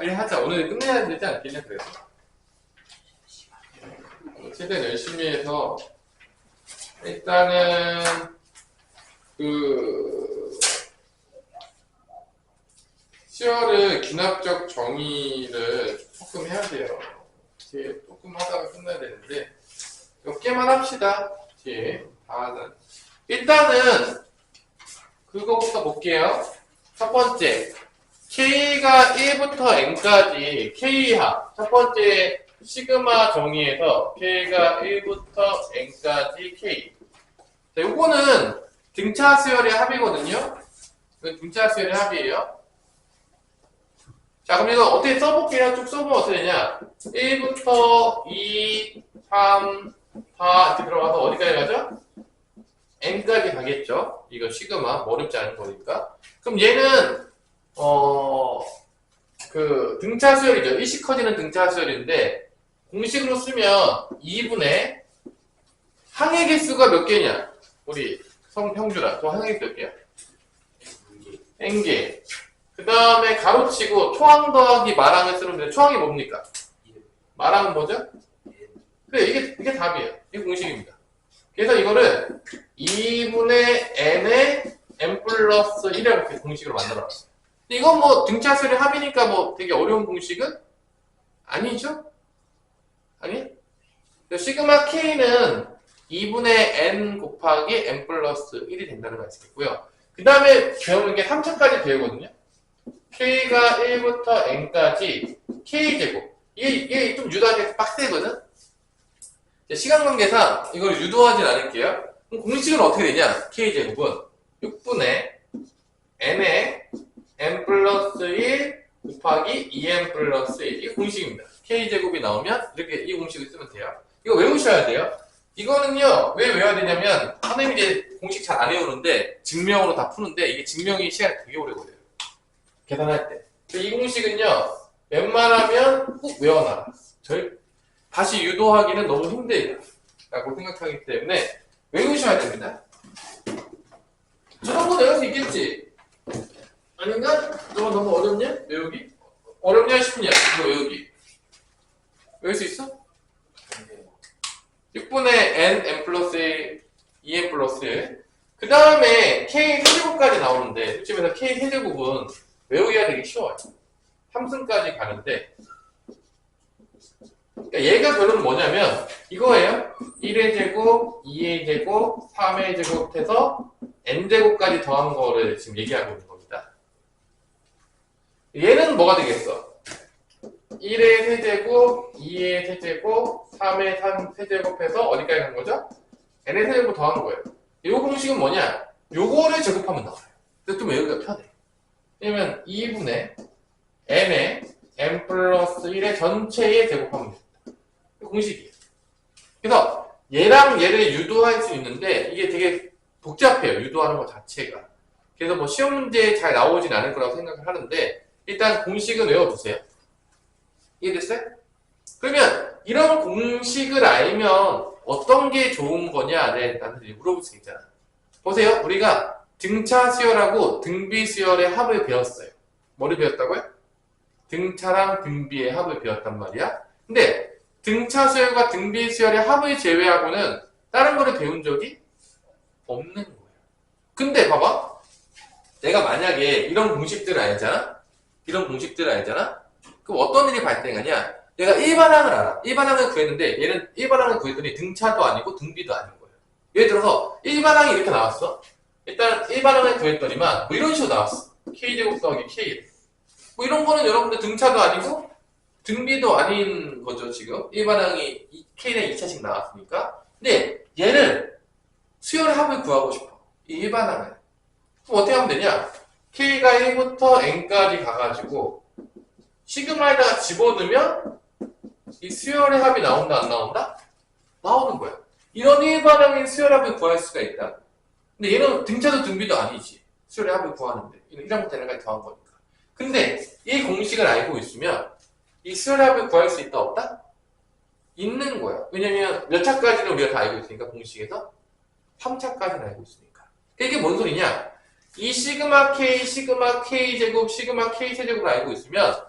빨리 하자. 오늘 끝내야 되지 않겠냐, 그래서. 최대한 열심히 해서, 일단은, 수열을 기납적 정의를 조금 해야 돼요. 뒤에 조금 하다가 끝나야 되는데, 몇 개만 합시다. 뒤에. 일단은, 그거부터 볼게요. 첫 번째. K가 1부터 N까지 K합. 첫 번째 시그마 정의에서 K가 1부터 N까지 K. 자, 요거는 등차 수열의 합이거든요. 이건 등차 수열의 합이에요. 자, 그럼 이거 어떻게 써볼게요? 쭉 써보면 어떻게 되냐? 1부터 2, 3, 4 이렇게 들어가서 어디까지 가죠? N까지 가겠죠? 이거 시그마, 어렵지 않은 거니까. 그럼 얘는 등차 수열이죠. 일씩 커지는 등차 수열인데, 공식으로 쓰면 2분의 항의 개수가 몇 개냐? 우리 성평준아, 저 항의 개수 몇 개야? N개. 그 다음에 가로치고 초항 더하기 마랑을 쓰면 돼. 초항이 뭡니까? 마랑은 뭐죠? 그래, 이게 답이에요. 이게 공식입니다. 그래서 이거를 2분의 N의 N 플러스 1이라고 이렇게 공식으로 만들어놨어요. 이건 뭐 등차 수열의 합이니까 뭐 되게 어려운 공식은 아니죠? 아니? 시그마 K는 2분의 N 곱하기 N 플러스 1이 된다는 걸 알 수 있고요. 그 다음에 배우는 게 3차까지 배우거든요. K가 1부터 N까지 K제곱. 이게 좀 유도하기 빡세거든? 시간 관계상 이걸 유도하진 않을게요. 그럼 공식은 어떻게 되냐? K제곱은 6분의 N의 N 플러스 1 곱하기 2N 플러스 1. 이게 공식입니다. K제곱이 나오면 이렇게 이 공식을 쓰면 돼요. 이거 외우셔야 돼요. 이거는요, 왜 외워야 되냐면, 선생님이 이제 공식 잘 안 외우는데, 증명으로 다 푸는데, 이게 증명이 시간이 되게 오래 걸려요. 계산할 때. 이 공식은요, 웬만하면 꼭 외워놔라. 다시 유도하기는 너무 힘들다고 생각하기 때문에, 외우셔야 됩니다. 저 정도 외울 수 있겠지? 아닌가? 너가 너무 어렵냐? 외우기? 어렵냐 싶냐? 이거 외우기. 외울 수 있어? 6분의 N 플러스 1, 2N 플러스 1. 그 다음에 K 세제곱까지 나오는데, 이쯤에서 K 세제곱은 외우기가 되게 쉬워요. 3승까지 가는데, 그러니까 얘가 결론은 뭐냐면, 이거예요. 1의 제곱, 2의 제곱, 3의 제곱 해서 N제곱까지 더한 거를 지금 얘기하고 있는 겁니다. 얘는 뭐가 되겠어? 1의 세제곱, 2의 세제곱, 3의 세제곱 해서 어디까지 간 거죠? n의 세제곱 더한 거예요. 이 공식은 뭐냐? 요거를 제곱하면 나와요. 그래서 좀 외우기가 편해. 왜냐면 2분의 n의 n 플러스 1의 전체에 제곱하면 됩니다. 이 공식이에요. 그래서 얘랑 얘를 유도할 수 있는데 이게 되게 복잡해요. 유도하는 것 자체가. 그래서 뭐 시험 문제에 잘 나오진 않을 거라고 생각을 하는데 일단 공식은 외워두세요. 이해됐어요? 그러면 이런 공식을 알면 어떤 게 좋은 거냐? 네, 나한테 물어볼 수 있잖아. 보세요. 우리가 등차 수열하고 등비 수열의 합을 배웠어요. 뭐를 배웠다고요? 등차랑 등비의 합을 배웠단 말이야. 근데 등차 수열과 등비 수열의 합을 제외하고는 다른 거를 배운 적이 없는 거예요. 근데 봐봐. 내가 만약에 이런 공식들을 알잖아? 그럼 어떤 일이 발생하냐? 내가 일반항을 알아. 일반항을 구했는데 얘는 일반항을 구했더니 등차도 아니고 등비도 아닌 거예요. 예를 들어서 일반항이 이렇게 나왔어. 일단 일반항을 구했더니만 뭐 이런 식으로 나왔어. K제곱 더하기 K. 뭐 이런 거는 여러분들 등차도 아니고 등비도 아닌 거죠, 지금. 일반항이 K는 2차씩 나왔으니까. 근데 얘는 수열 합을 구하고 싶어. 이 일반항을. 그럼 어떻게 하면 되냐? K가 1부터 N까지 가가지고 시그마에다가 집어넣으면 이 수열의 합이 나온다 안 나온다? 나오는 거야. 이런 일반항인 수열합을 구할 수가 있다. 근데 얘는 등차도 등비도 아니지. 수열의 합을 구하는데. 얘는 1항부터 N까지 더한 거니까. 근데 이 공식을 알고 있으면 이 수열의 합을 구할 수 있다 없다? 있는 거야. 왜냐면 몇 차까지는 우리가 다 알고 있으니까 공식에서 3차까지는 알고 있으니까. 이게 뭔 소리냐? 이 시그마 K 제곱, 시그마 K 세제곱을 알고 있으면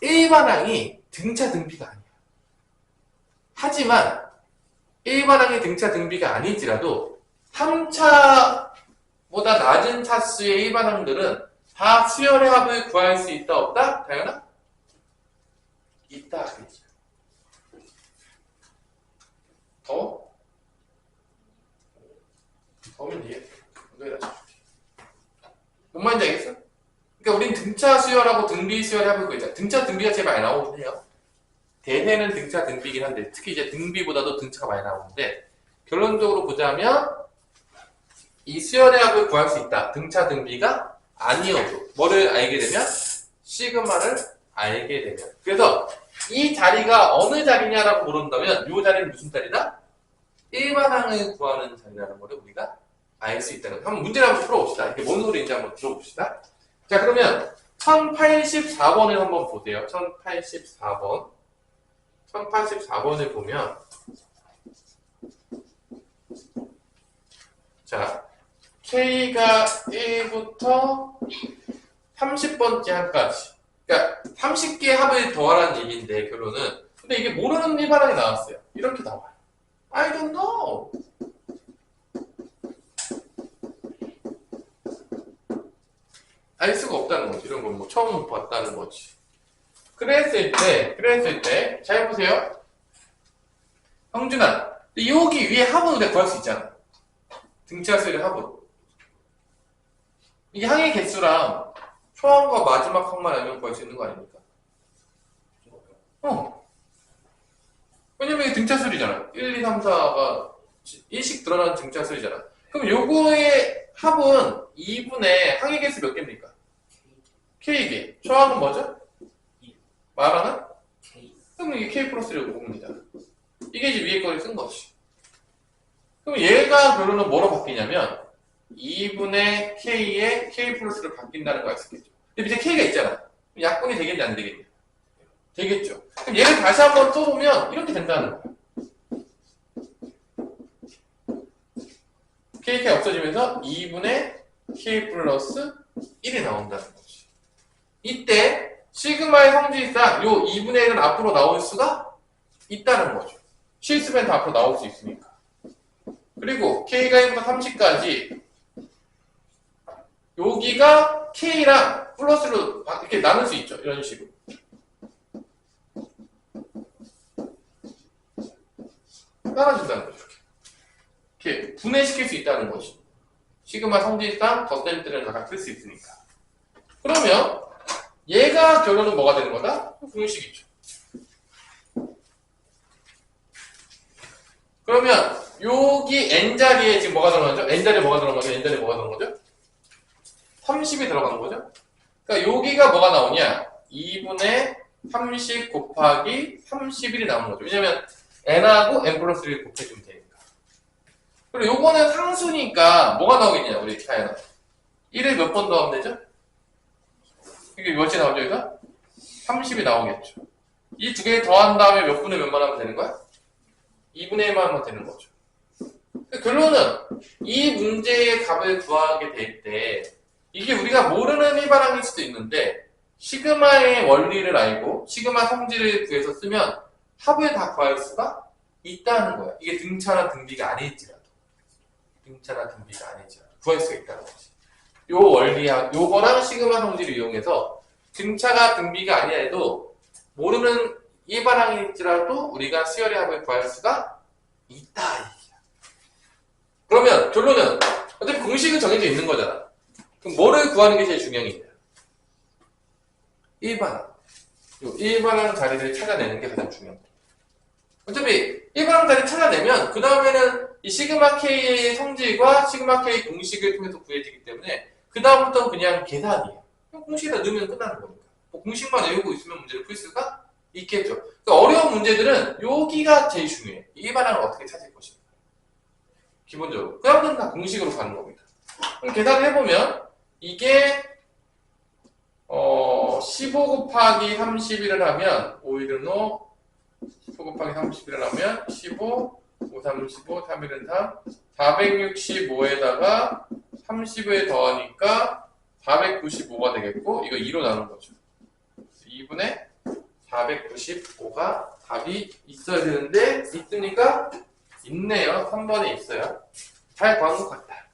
일반항이 등차 등비가 아니야. 하지만 일반항이 등차 등비가 아니지라도 3차보다 낮은 차수의 일반항들은 다 수열의 합을 구할 수 있다 없다? 다현아? 있다. 그렇죠. 더우면 되겠다. 뭔 말인지 알겠어? 그러니까 우린 등차 수열하고 등비 수열을 해볼 거 있잖아. 등차 등비가 제일 많이 나오긴 해요. 대세는 등차 등비긴 한데 특히 이제 등비보다도 등차가 많이 나오는데 결론적으로 보자면 이 수열의 합을 구할 수 있다. 등차 등비가 아니어도 뭐를 알게 되면 시그마를 알게 되면 그래서 이 자리가 어느 자리냐라고 물은다면 이 자리는 무슨 자리다? 일반항을 구하는 자리라는 것을 우리가 알 수 있다는 거. 한번 문제를 한번 풀어봅시다. 이게 뭔 소리인지 한번 들어봅시다. 자, 그러면 1084번을 한번 보세요. 1084번. 1084번을 보면 자, K가 1부터 30번째 항까지. 그러니까 30개의 합을 더하라는 얘기인데 결론은 근데 이게 모르는 일반항이 나왔어요. 이렇게 나와요. I don't know. 알 수가 없다는 거지. 이런 건 뭐 처음 봤다는 거지. 그랬을 때, 잘 보세요. 형준아, 여기 위에 합은 우리가 구할 수 있잖아. 등차 수열의 합으로. 이게 항의 개수랑 초항과 마지막 항만 알면 구할 수 있는 거 아닙니까? 왜냐면 이게 등차 수열이잖아. 1, 2, 3, 4가 일씩 드러나는 등차 수열이잖아. 그럼 요거의 합은 2분의 항의 개수 몇 개입니까? K개. 초항은 뭐죠? 마랑은? 그럼 이게 K 플러스를 봅니다. 이게 이제 위에 거를 쓴 거지. 그럼 얘가 결론은 뭐로 바뀌냐면 2분의 K에 K 플러스를 바뀐다는 거 알 수 있겠죠. 근데 밑에 K가 있잖아. 약분이 되겠냐 안 되겠냐? 되겠죠. 그럼 얘를 다시 한번 써보면 이렇게 된다는 거야. KK 없어지면서 2분의 K 플러스 1이 나온다는 거지. 이때 시그마의 성질상 요 2분의 1은 앞으로 나올 수가 있다는 거죠. 실수면 다 앞으로 나올 수 있으니까. 그리고 K가 1부터 30까지 여기가 K랑 플러스로 이렇게 나눌 수 있죠. 이런 식으로. 따라준다는 거죠. 이렇게 분해시킬 수 있다는 거지. 시그마 성질상 덧셈들은 각각 쓸 수 있으니까. 그러면 얘가 결론은 뭐가 되는 거다? 공식이죠. 그러면 여기 n자리에 지금 뭐가 들어간 거죠? n자리에 뭐가 들어간 거죠? n자리에 뭐가 들어간 거죠? 30이 들어가는 거죠? 그러니까 여기가 뭐가 나오냐? 2분의 30 곱하기 31이 나오는 거죠. 왜냐면 n하고 n 플러스 1을 곱해주면 되니까. 그리고 요거는 상수니까 뭐가 나오겠냐? 우리 다현아. 1을 몇 번 더하면 되죠? 이게 몇이 나오죠, 여기가? 30이 나오겠죠. 이 두 개 더한 다음에 몇 분의 몇만 하면 되는 거야? 2분의 1만 하면 되는 거죠. 결론은 이 문제의 값을 구하게 될 때 이게 우리가 모르는 일반항일 수도 있는데 시그마의 원리를 알고 시그마 성질을 구해서 쓰면 합을 다 구할 수가 있다는 거야. 이게 등차나 등비가 아닐지라도 구할 수가 있다는 거지. 요 원리야, 요거랑 시그마 성질을 이용해서 등차가 등비가 아니라 해도 모르는 일반항일지라도 우리가 수열의 합을 구할 수가 있다. 그러면 결론은 어차피 공식은 정해져 있는 거잖아. 그럼 뭐를 구하는 게 제일 중요한 게 있냐? 일반항. 요 일반항 자리를 찾아내는 게 가장 중요한 거야. 어차피 일반항 자리 찾아내면 그 다음에는 이 시그마 K의 성질과 시그마 K 공식을 통해서 구해지기 때문에 그 다음부터는 그냥 계산이에요. 공식에다 넣으면 끝나는 겁니다. 뭐 공식만 외우고 있으면 문제를 풀 수가 있겠죠. 그러니까 어려운 문제들은 여기가 제일 중요해요. 일반항을 어떻게 찾을 것인가. 기본적으로. 그 다음은 다 공식으로 가는 겁니다. 그럼 계산을 해보면 이게 15 곱하기 31을 하면 5일은 15 곱하기 31을 하면 15, 5, 3, 15, 3일은 3, 465에다가 30을 더하니까 495가 되겠고 이거 2로 나눈 거죠. 2분의 495가 답이 있어야 되는데 있습니까? 있네요. 3번에 있어요. 잘 구한 것 같다.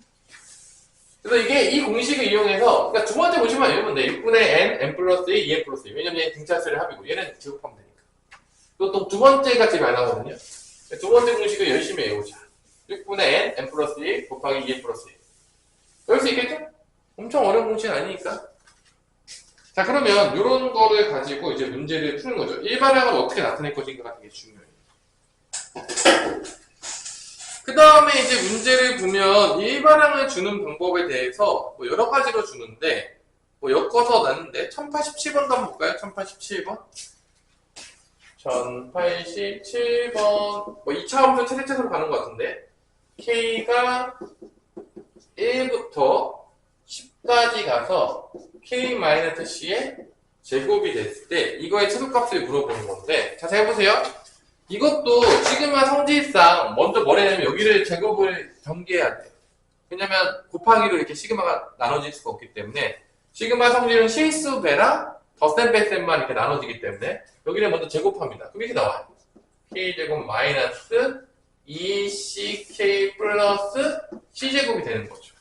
그래서 이게 이 공식을 이용해서 그러니까 두 번째 공식만 외우면 돼. 6분의 n 플러스 2, 2n 플러스 2. 왜냐면 얘는 등차수의 합이고 얘는 제곱하면 되니까. 또 두 번째가 제일 많이 나오거든요. 두 번째 공식을 열심히 외우자. 6분의 n 플러스 2 곱하기 2n 플러스 2. 외울 수 있겠죠? 엄청 어려운 공식은 아니니까. 자, 그러면 이런 거를 가지고 이제 문제를 푸는 거죠. 일반항을 어떻게 나타낼 것인가가 되게 중요해요. 그 다음에 이제 문제를 보면 일반항을 주는 방법에 대해서 뭐 여러 가지로 주는데 뭐 엮어서 놨는데 1087번 한번 볼까요? 1087번 1087번 뭐 2차 함수 최대차수로 가는 것 같은데 k가 1부터 10까지 가서 k-c의 제곱이 됐을 때 이거의 최소값을 물어보는 건데 자, 잘 보세요. 이것도 시그마 성질상 먼저 뭘 해냐면 여기를 제곱을 전개해야 돼. 왜냐면 곱하기로 이렇게 시그마가 나눠질 수가 없기 때문에 시그마 성질은 실수배랑 덧셈 뺄셈만 이렇게 나눠지기 때문에 여기를 먼저 제곱합니다. 그럼 이렇게 나와요. k제곱 마이너스 2ck 플러스 c제곱이 되는 거죠.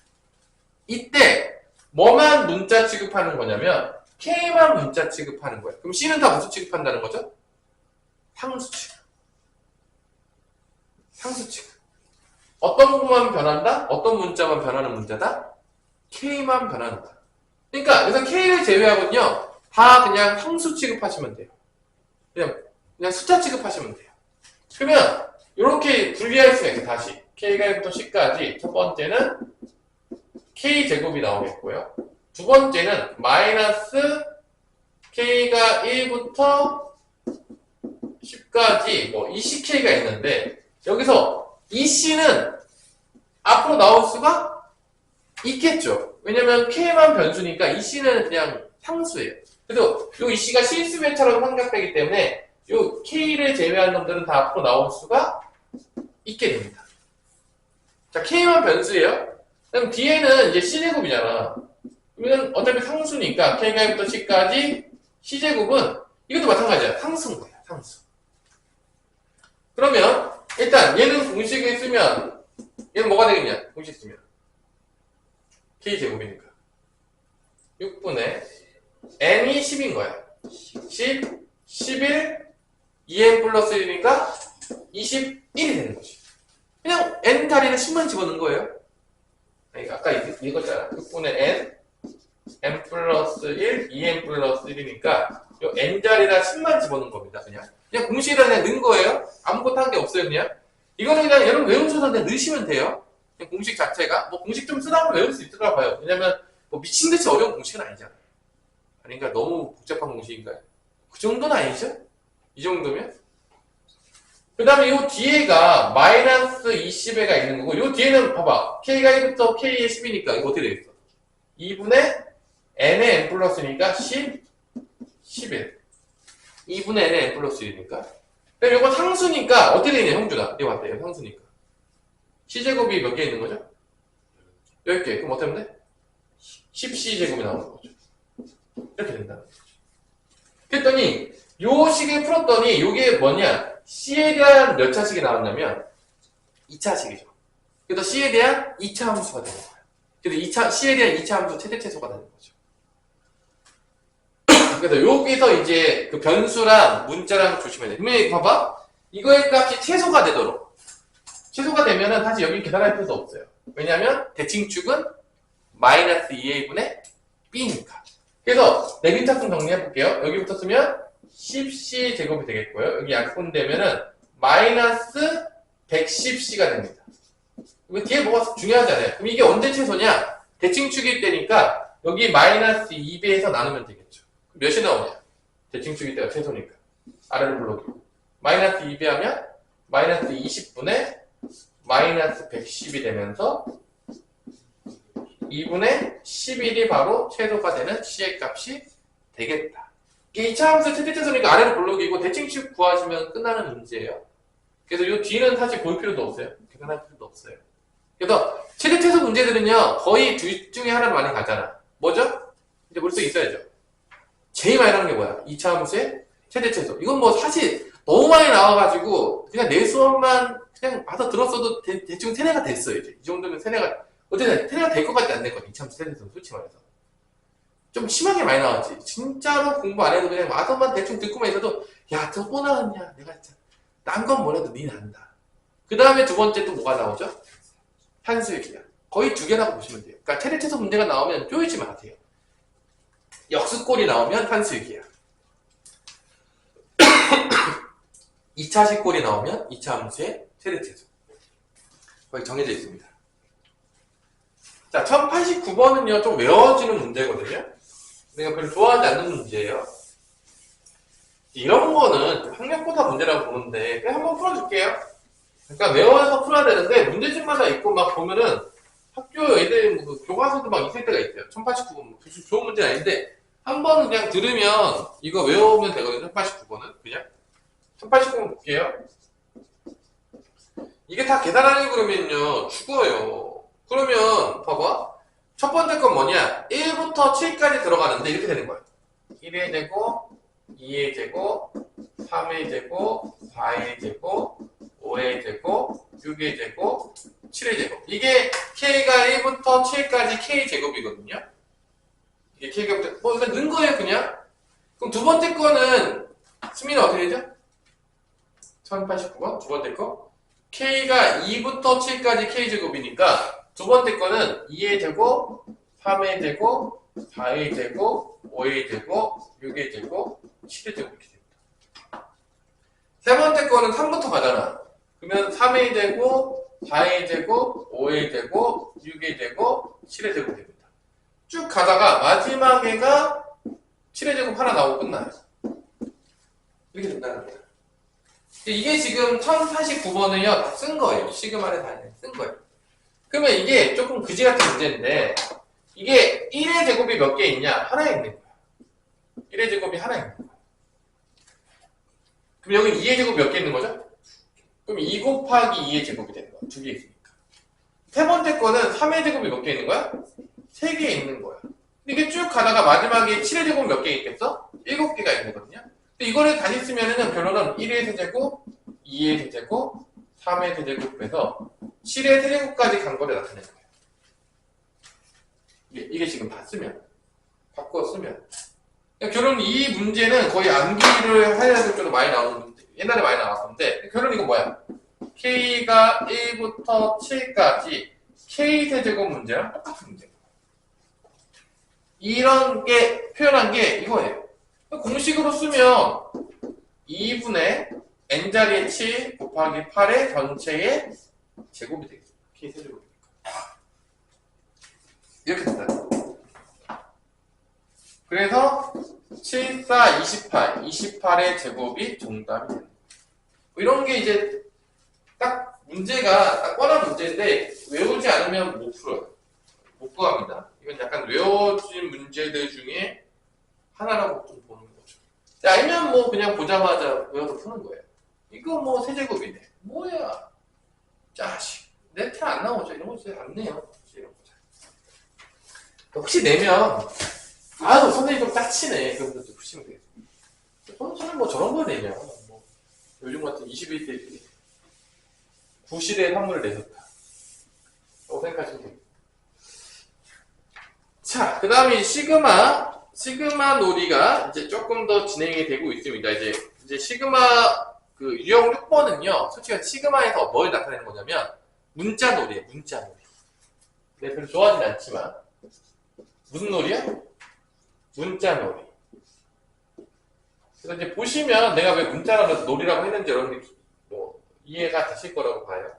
이때 뭐만 문자 취급하는 거냐면 k만 문자 취급하는 거예요. 그럼 c는 다 무슨 취급한다는 거죠? 상수 취급. 상수 취급. 어떤 부분만 변한다? 어떤 문자만 변하는 문자다? k만 변한다. 그러니까 여기서 k를 제외하고는요 다 그냥 상수 취급하시면 돼요. 그냥 숫자 취급하시면 돼요. 그러면 이렇게 분리할 수가 있어요. 다시 k가 1부터 10까지 첫 번째는 k제곱이 나오겠고요. 두 번째는 마이너스 k가 1부터 10까지 뭐 20k가 있는데 여기서 이 c는 앞으로 나올 수가 있겠죠. 왜냐면 k만 변수니까 이 c는 그냥 상수예요. 그래서 이 c가 실수배처럼 생각되기 때문에 이 k를 제외한 놈들은 다 앞으로 나올 수가 있게 됩니다. 자, k만 변수예요. 그럼 뒤에는 이제 c제곱이잖아. 그러면 어차피 상수니까 k가 1부터 10까지 c제곱은 이것도 마찬가지야. 상수인 거야. 상수. 그러면 일단 얘는 공식을 쓰면 얘는 뭐가 되겠냐? 공식 쓰면 k제곱이니까 6분의 n이 10인 거야. 10, 11, 2n 플러스 1이니까 21이 되는 거지. 그냥 n 자리에 10만 집어넣은 거예요. 아까 읽었잖아. 6분의 n 플러스 1, 2n 플러스 1이니까 이 n 자리에다 10만 집어넣은 겁니다. 그냥 공식에다 그냥 넣은 거예요. 아무것도 한 게 없어요. 그냥 이거는 그냥 여러분 외우셔서 그냥 넣으시면 돼요. 그냥 공식 자체가 뭐 공식 좀 쓰다 보면 외울 수 있더라 봐요. 왜냐면 뭐 미친듯이 어려운 공식은 아니잖아요. 아닌가 너무 복잡한 공식인가요? 그 정도는 아니죠? 이 정도면? 그 다음에 이 뒤에가 마이너스 20회가 있는 거고 이 뒤에는 봐봐 k가 1부터 k의 10이니까 이거 어떻게 되겠어? 2분의 n의 n 플러스니까 10, 11 2분의 n의 n 플러스 1이니까 그럼 이거 상수니까 어떻게 되냐 형준아 이거 맞다 이거 상수니까 c제곱이 몇 개 있는 거죠? 10개 그럼 어떻게 하면 돼? 10c제곱이 나오는 거죠. 이렇게 된다는 거죠. 그랬더니 요 식을 풀었더니 요게 뭐냐 c에 대한 몇 차식이 나왔냐면 2차식이죠. 그래서 c에 대한 2차 함수가 되는 거예요. 그래서 c에 대한 2차 함수 최대 최소가 되는 거죠. 그래서 여기서 이제 그 변수랑 문자랑 조심해야 돼. 그러면 봐봐 이거의 값이 최소가 되도록 최소가 되면은 사실 여기 계산할 필요도 없어요. 왜냐하면 대칭축은 마이너스 2a분의 b니까. 그래서 내빈차순 정리해볼게요. 여기부터 쓰면 10c 제곱이 되겠고요. 여기 약분되면은 마이너스 110c가 됩니다. 이거 뒤에 뭐가 중요하잖아요. 그럼 이게 언제 최소냐? 대칭축일 때니까 여기 마이너스 2배에서 나누면 되겠죠. 몇이 나오냐? 대칭축일 때가 최소니까. 아래로 불러도. 마이너스 2배 하면 마이너스 20분의 마이너스 110이 되면서 2분의 11이 바로 최소가 되는 c의 값이 되겠다. 이게 2차 함수 최대 최소니까 아래로 블록이고 대칭축 구하시면 끝나는 문제예요. 그래서 이 뒤는 사실 볼 필요도 없어요. 계산할 필요도 없어요. 그래서 최대 최소 문제들은요 거의 둘 중에 하나로 많이 가잖아. 뭐죠? 이제 볼 수 있어야죠. 제일 많이 하는 게 뭐야? 2차 함수의 최대최소. 이건 뭐 사실 너무 많이 나와가지고 그냥 내 수업만 그냥 받아 들었어도 대충 세뇌가 됐어요. 이제 이 정도면 세뇌가 어쨌든 세뇌가 될 것 같지 않을 거야. 이참 세뇌에서 솔직히 말해서 좀 심하게 많이 나왔지. 진짜로 공부 안 해도 그냥 와서만 대충 듣고만 있어도 야, 저 뭐 나왔냐? 내가 진짜 딴 건 뭐래도 니 난다. 그 다음에 두 번째 또 뭐가 나오죠? 산술기야. 거의 두 개라고 보시면 돼요. 그러니까 최대최소 문제가 나오면 쪼이지 마세요. 역수꼴이 나오면 산술기야. 2차 식꼴이 나오면 2차 함수의 최대최소. 거의 정해져 있습니다. 자, 1089번은요, 좀 외워지는 문제거든요. 내가 별로 좋아하지 않는 문제예요. 이런 거는 학력고사 문제라고 보는데, 그냥 한번 풀어줄게요. 그러니까 외워서 풀어야 되는데, 문제집마다 있고 막 보면은 학교 애들, 뭐 교과서도 막 있을 때가 있어요. 1089번, 뭐 좋은 문제는 아닌데, 한 번 그냥 들으면 이거 외우면 되거든요. 1089번은. 그냥. 1089번 볼게요. 이게 다 계산하려고 그러면요, 죽어요. 그러면, 봐봐. 첫 번째 건 뭐냐? 1부터 7까지 들어가는데 이렇게 되는 거예요. 1의 제곱, 2의 제곱, 3의 제곱, 4의 제곱, 5의 제곱, 6의 제곱, 7의 제곱. 이게 K가 1부터 7까지 K 제곱이거든요. 이게 K가, 뭐, 넣은 거예요, 그냥. 그럼 두 번째 거는, 수미는 어떻게 되죠? 1089번, 두 번째 거. K가 2부터 7까지 K제곱이니까 두 번째 거는 2의 제곱, 3의 제곱, 4의 제곱, 5의 제곱, 6의 제곱, 7의 제곱 이렇게 됩니다. 세 번째 거는 3부터 가잖아. 그러면 3의 제곱, 4의 제곱, 5의 제곱, 6의 제곱, 7의 제곱 됩니다. 쭉 가다가 마지막에가 7의 제곱 하나 나오고 끝나요. 이렇게 된다는 거예요. 이게 지금 1049번을요, 다 쓴 거예요. 시그마를 다 쓴 거예요. 그러면 이게 조금 그지 같은 문제인데, 이게 1의 제곱이 몇 개 있냐? 하나 있는 거야. 1의 제곱이 하나 있는 거야. 그럼 여기 2의 제곱 몇 개 있는 거죠? 그럼 2 곱하기 2의 제곱이 되는 거야. 두 개 있으니까. 세 번째 거는 3의 제곱이 몇 개 있는 거야? 3개 있는 거야. 이게 쭉 가다가 마지막에 7의 제곱 몇 개 있겠어? 7개가 있는 거거든요. 이거를 다시 쓰면은 결론은 1의 세제곱, 2의 세제곱, 3의 세제곱에서 7의 세제곱까지 간 거를 나타내는 거예요. 이게 지금 다 쓰면, 바꿔 쓰면. 그러니까 결론 이 문제는 거의 암기를 해야 될 정도로 많이 나오는 문제. 옛날에 많이 나왔었는데, 결론 이거 뭐야? K가 1부터 7까지 K 세제곱 문제랑 똑같은 문제예요. 이런 게 표현한 게 이거예요. 공식으로 쓰면 2분의 n자리의 7 곱하기 8의 전체의 제곱이 되겠습니다. K 세제곱이니까. 이렇게 된다. 그래서 7, 4, 28, 28의 제곱이 정답이 됩니다. 이런 게 이제 딱 문제가 딱 뻔한 문제인데 외우지 않으면 못 풀어요. 못 구합니다. 이건 약간 외워진 문제들 중에 하나라고 좀 보는 거죠. 알면 뭐 그냥 보자마자 외워서 푸는 거예요. 이거 뭐 세제곱이네. 뭐야? 자식. 네트 안 나오죠. 이런 거 진짜 안 내요. 이런 거. 혹시 내면 아유 선생님 좀 짜치네. 그러면서 좀 푸시면 되겠습니다. 저는 뭐 저런 거 내면 뭐 요즘 같은 21세기 구실의 선물을 내셨다. 라고 생각하시면 됩니다. 자, 그 다음에 시그마 놀이가 이제 조금 더 진행이 되고 있습니다. 이제 시그마 그 유형 6번은요, 솔직히 시그마에서 뭘 나타내는 거냐면, 문자 놀이에요, 문자 놀이. 네, 별로 좋아하진 않지만. 무슨 놀이야? 문자 놀이. 그래서 이제 보시면 내가 왜 문자라고 놀이라고 했는지 여러분들이 뭐 이해가 되실 거라고 봐요.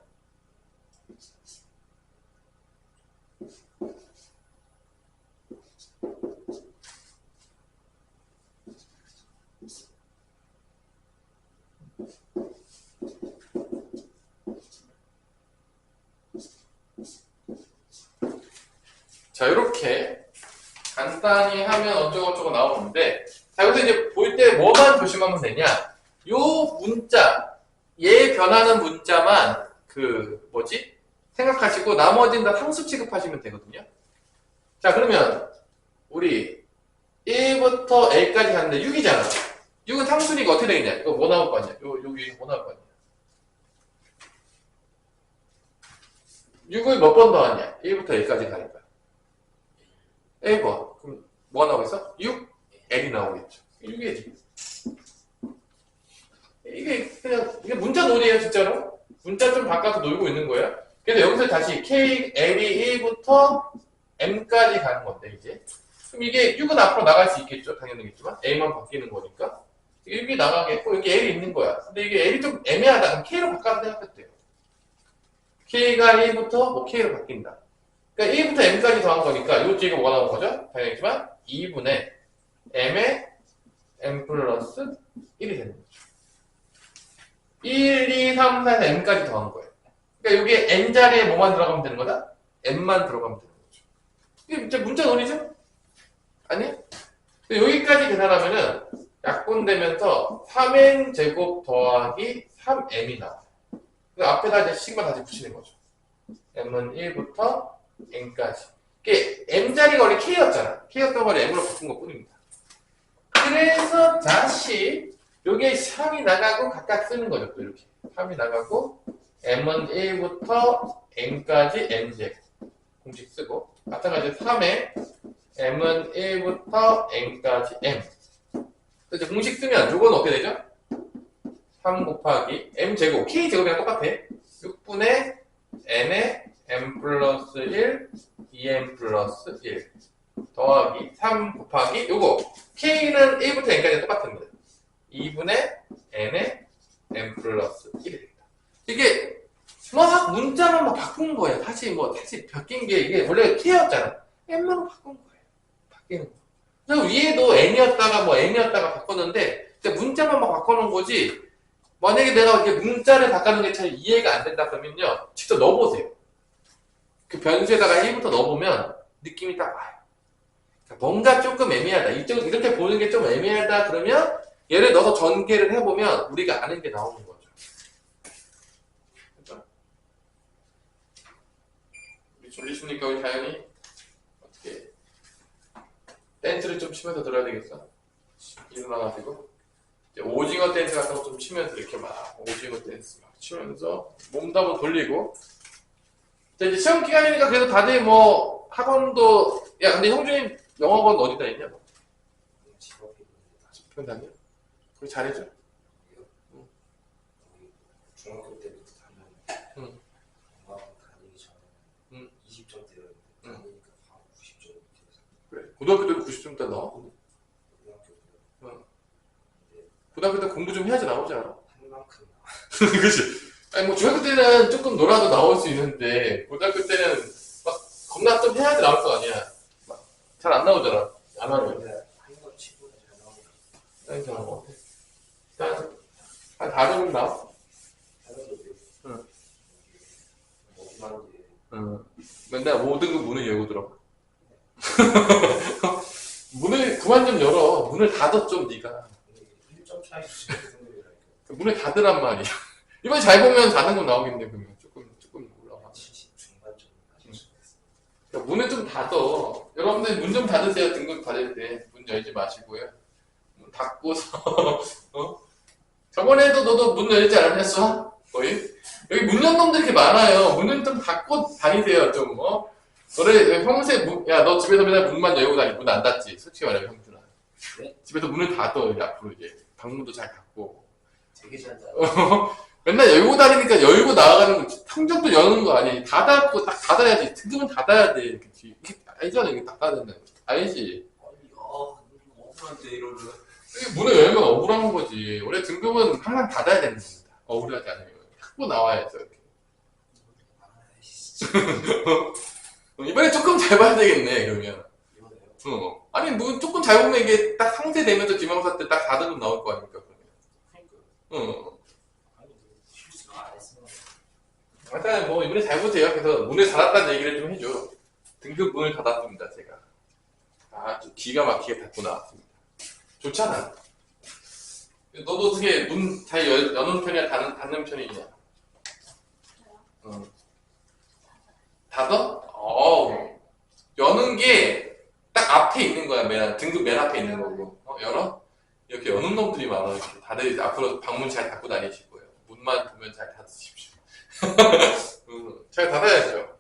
자, 이렇게 간단히 하면 어쩌고저쩌고 나오는데, 자, 여기서 이제 볼 때 뭐만 조심하면 되냐? 요 문자, 얘 변하는 문자만 생각하시고 나머지는 다 상수 취급하시면 되거든요. 자, 그러면 우리 1부터 L까지 갔는데 6이잖아. 6은 상수니까 어떻게 되겠냐? 이거 뭐 나올 거 아니야? 여기 뭐 나올 거 아니야? 6을 몇 번 더하냐? 1부터 L까지 가니까. L번. 그럼 뭐가 나오겠어? 6? L이 나오겠죠. 6이지. 이게 그냥, 이게 문자 놀이에요, 진짜로. 문자 좀 바꿔서 놀고 있는 거야. 그래서 여기서 다시 K, L이 1부터 M까지 가는 건데, 이제. 그럼 이게 6은 앞으로 나갈 수 있겠죠? 당연히겠지만. A만 바뀌는 거니까. 6이 나가겠고, 여기 L이 있는 거야. 근데 이게 L이 좀 애매하다. 그럼 K로 바꿔서 생각했대요. K가 1부터 뭐 K로 바뀐다. 그러니까 1부터 M까지 더한 거니까, 이 뒤가 뭐가 나온 거죠? 당연히지만, 2분의 M의 M 플러스 1이 되는 거죠. 1, 2, 3, 4에서 M까지 더한 거예요. 그러니까 여기에 N 자리에 뭐만 들어가면 되는 거다? M만 들어가면 되는 거죠. 이게 진짜 문자 놀이죠? 아니? 여기까지 계산하면은 약분되면서 3N 제곱 더하기 3M이 나와요. 앞에다 이제 시그마 다시 붙이는 거죠. M은 1부터 N까지. 이게 M 자리가 원래 K였잖아. K였던 걸 M으로 바꾼 것 뿐입니다. 그래서 다시 요게 3이 나가고 각각 쓰는 거죠. 또 이렇게. 3이 나가고 M은 1부터 N까지 N제곱 공식 쓰고 마찬가지로 3에 M은 1부터 N까지 M. 그래서 공식 쓰면 요건 어떻게 되죠? 3 곱하기 M제곱 K제곱이랑 똑같아. 6분의 N의 M 플러스 1 2M 플러스 1 더하기 3 곱하기 요거 K는 1부터 N까지 똑같습니다. 2분의 N의 M 플러스 1이 됩니다. 이게 막 문자만 막 바꾼 거예요. 다시 바뀐 게 이게 원래 K였잖아. M으로 바꾼 거예요. 바뀌는 거. 그래서 위에도 N이었다가 뭐 M이었다가 바꿨는데 문자만 막 바꿔놓은 거지. 만약에 내가 이렇게 문자를 바꾸는 게 잘 이해가 안 된다 그러면요. 직접 넣어보세요. 그 변수에다가 1부터 넣어보면 느낌이 딱 와요. 뭔가 조금 애매하다. 이렇게 보는 게 좀 애매하다 그러면 얘를 넣어서 전개를 해보면 우리가 아는 게 나오는 거죠. 그렇죠? 우리 졸리시니까 우리 다현이 어떻게 댄스를 좀 치면서 들어야 되겠어. 일어나가지고 이제 오징어 댄스 같은 거 좀 치면서 이렇게 막 오징어 댄스 막 치면서 몸도 한번 돌리고 이제 시험 기간이니까 그래도 다들 뭐 학원도 야 근데 형준이 영어학원 어디다 있냐? 집편 다녀? 그거 잘해줘? 응. 중학교 때부터 다녔는데 엄마가 다니기 전에 20점대였는데 다니니까 바로 90점 이렇게 해서 그래 고등학교 때도 90점대 나와? 고등학교 때 고등학교 때 공부 좀 해야지 나오지 않아? 한 만큼 그치? 아니 뭐 중학교 때는 조금 놀아도 나올 수 있는데 고등학교 때는 막 겁나 좀 해야지 나올 거 아니야. 잘 안 나오잖아. 안 하면. 한번 치고는 잘 나오니까 난 잘한 것 같아. 한 4점 나와? 하면서 응. 뭐만 이제 응. 맨날 5등급 문을 열고 들어. 문을 그만 좀 열어. 문을 닫아 좀 네가. 1점 차이로 지금 승률이라니까 문을 닫으란 말이야. 이번에 잘 보면 4등급 나오겠네 그러면. 조금 올라가. 70 중반점 맞을 수가 있어. 그러니까 문을 좀 닫어. 여러분들 문 좀 닫으세요. 등급 받을 때. 문 열지 마시고요. 문 닫고서, 어? 저번에도 너도 문 열지 않았어? 거의? 여기 문 연 놈들 이렇게 많아요. 문은 좀 닫고 다니세요, 좀, 너네 평소에 야, 너 집에서 맨날 문만 열고 다니. 문 안 닫지? 솔직히 말하면 형준아. 네? 집에서 문을 닫어, 이제 앞으로 이제. 방문도 잘 닫고. 되게 잘 다. 맨날 열고 다니니까 열고 나가는 거, 성적도 여는 거 아니야. 닫고 딱 닫아야지. 등급은 닫아야 돼. 그치? 이게 알잖아, 이게 닫아야 된다는 거. 알지? 아니 억울한데 이러면 이게 문을 열면 억울한 거지. 원래 등급은 항상 닫아야 되는 겁니다. 억울하지 않으면. 닫고 나와야죠, 이렇게. 아이씨 이번에 조금 잘 봐야 되겠네, 그러면. 이거네요. 아니, 뭐, 조금 잘 보면 이게 딱 상쇄되면서 지명사 때 딱 4등급 나올 거 아닙니까, 그러면. 그러니까 아니 실수가 안 했으면 일단 뭐, 이번에 잘 보세요. 그래서 문을 닫았다는 얘기를 좀 해줘. 등급 문을 닫았습니다, 제가. 좀 기가 막히게 닫고 나왔습니다. 좋잖아. 너도 어떻게 문 잘 여는 편이야, 닫는 편이냐? 닫아? 여는 게 딱 앞에 있는 거야, 등급 맨 앞에 있는 거고. 열어? 이렇게 여는 놈들이 많아요. 이렇게 다들 앞으로 방문 잘 닫고 다니시고요. 문만 보면 잘 닫으십시오. 잘 닫아야죠.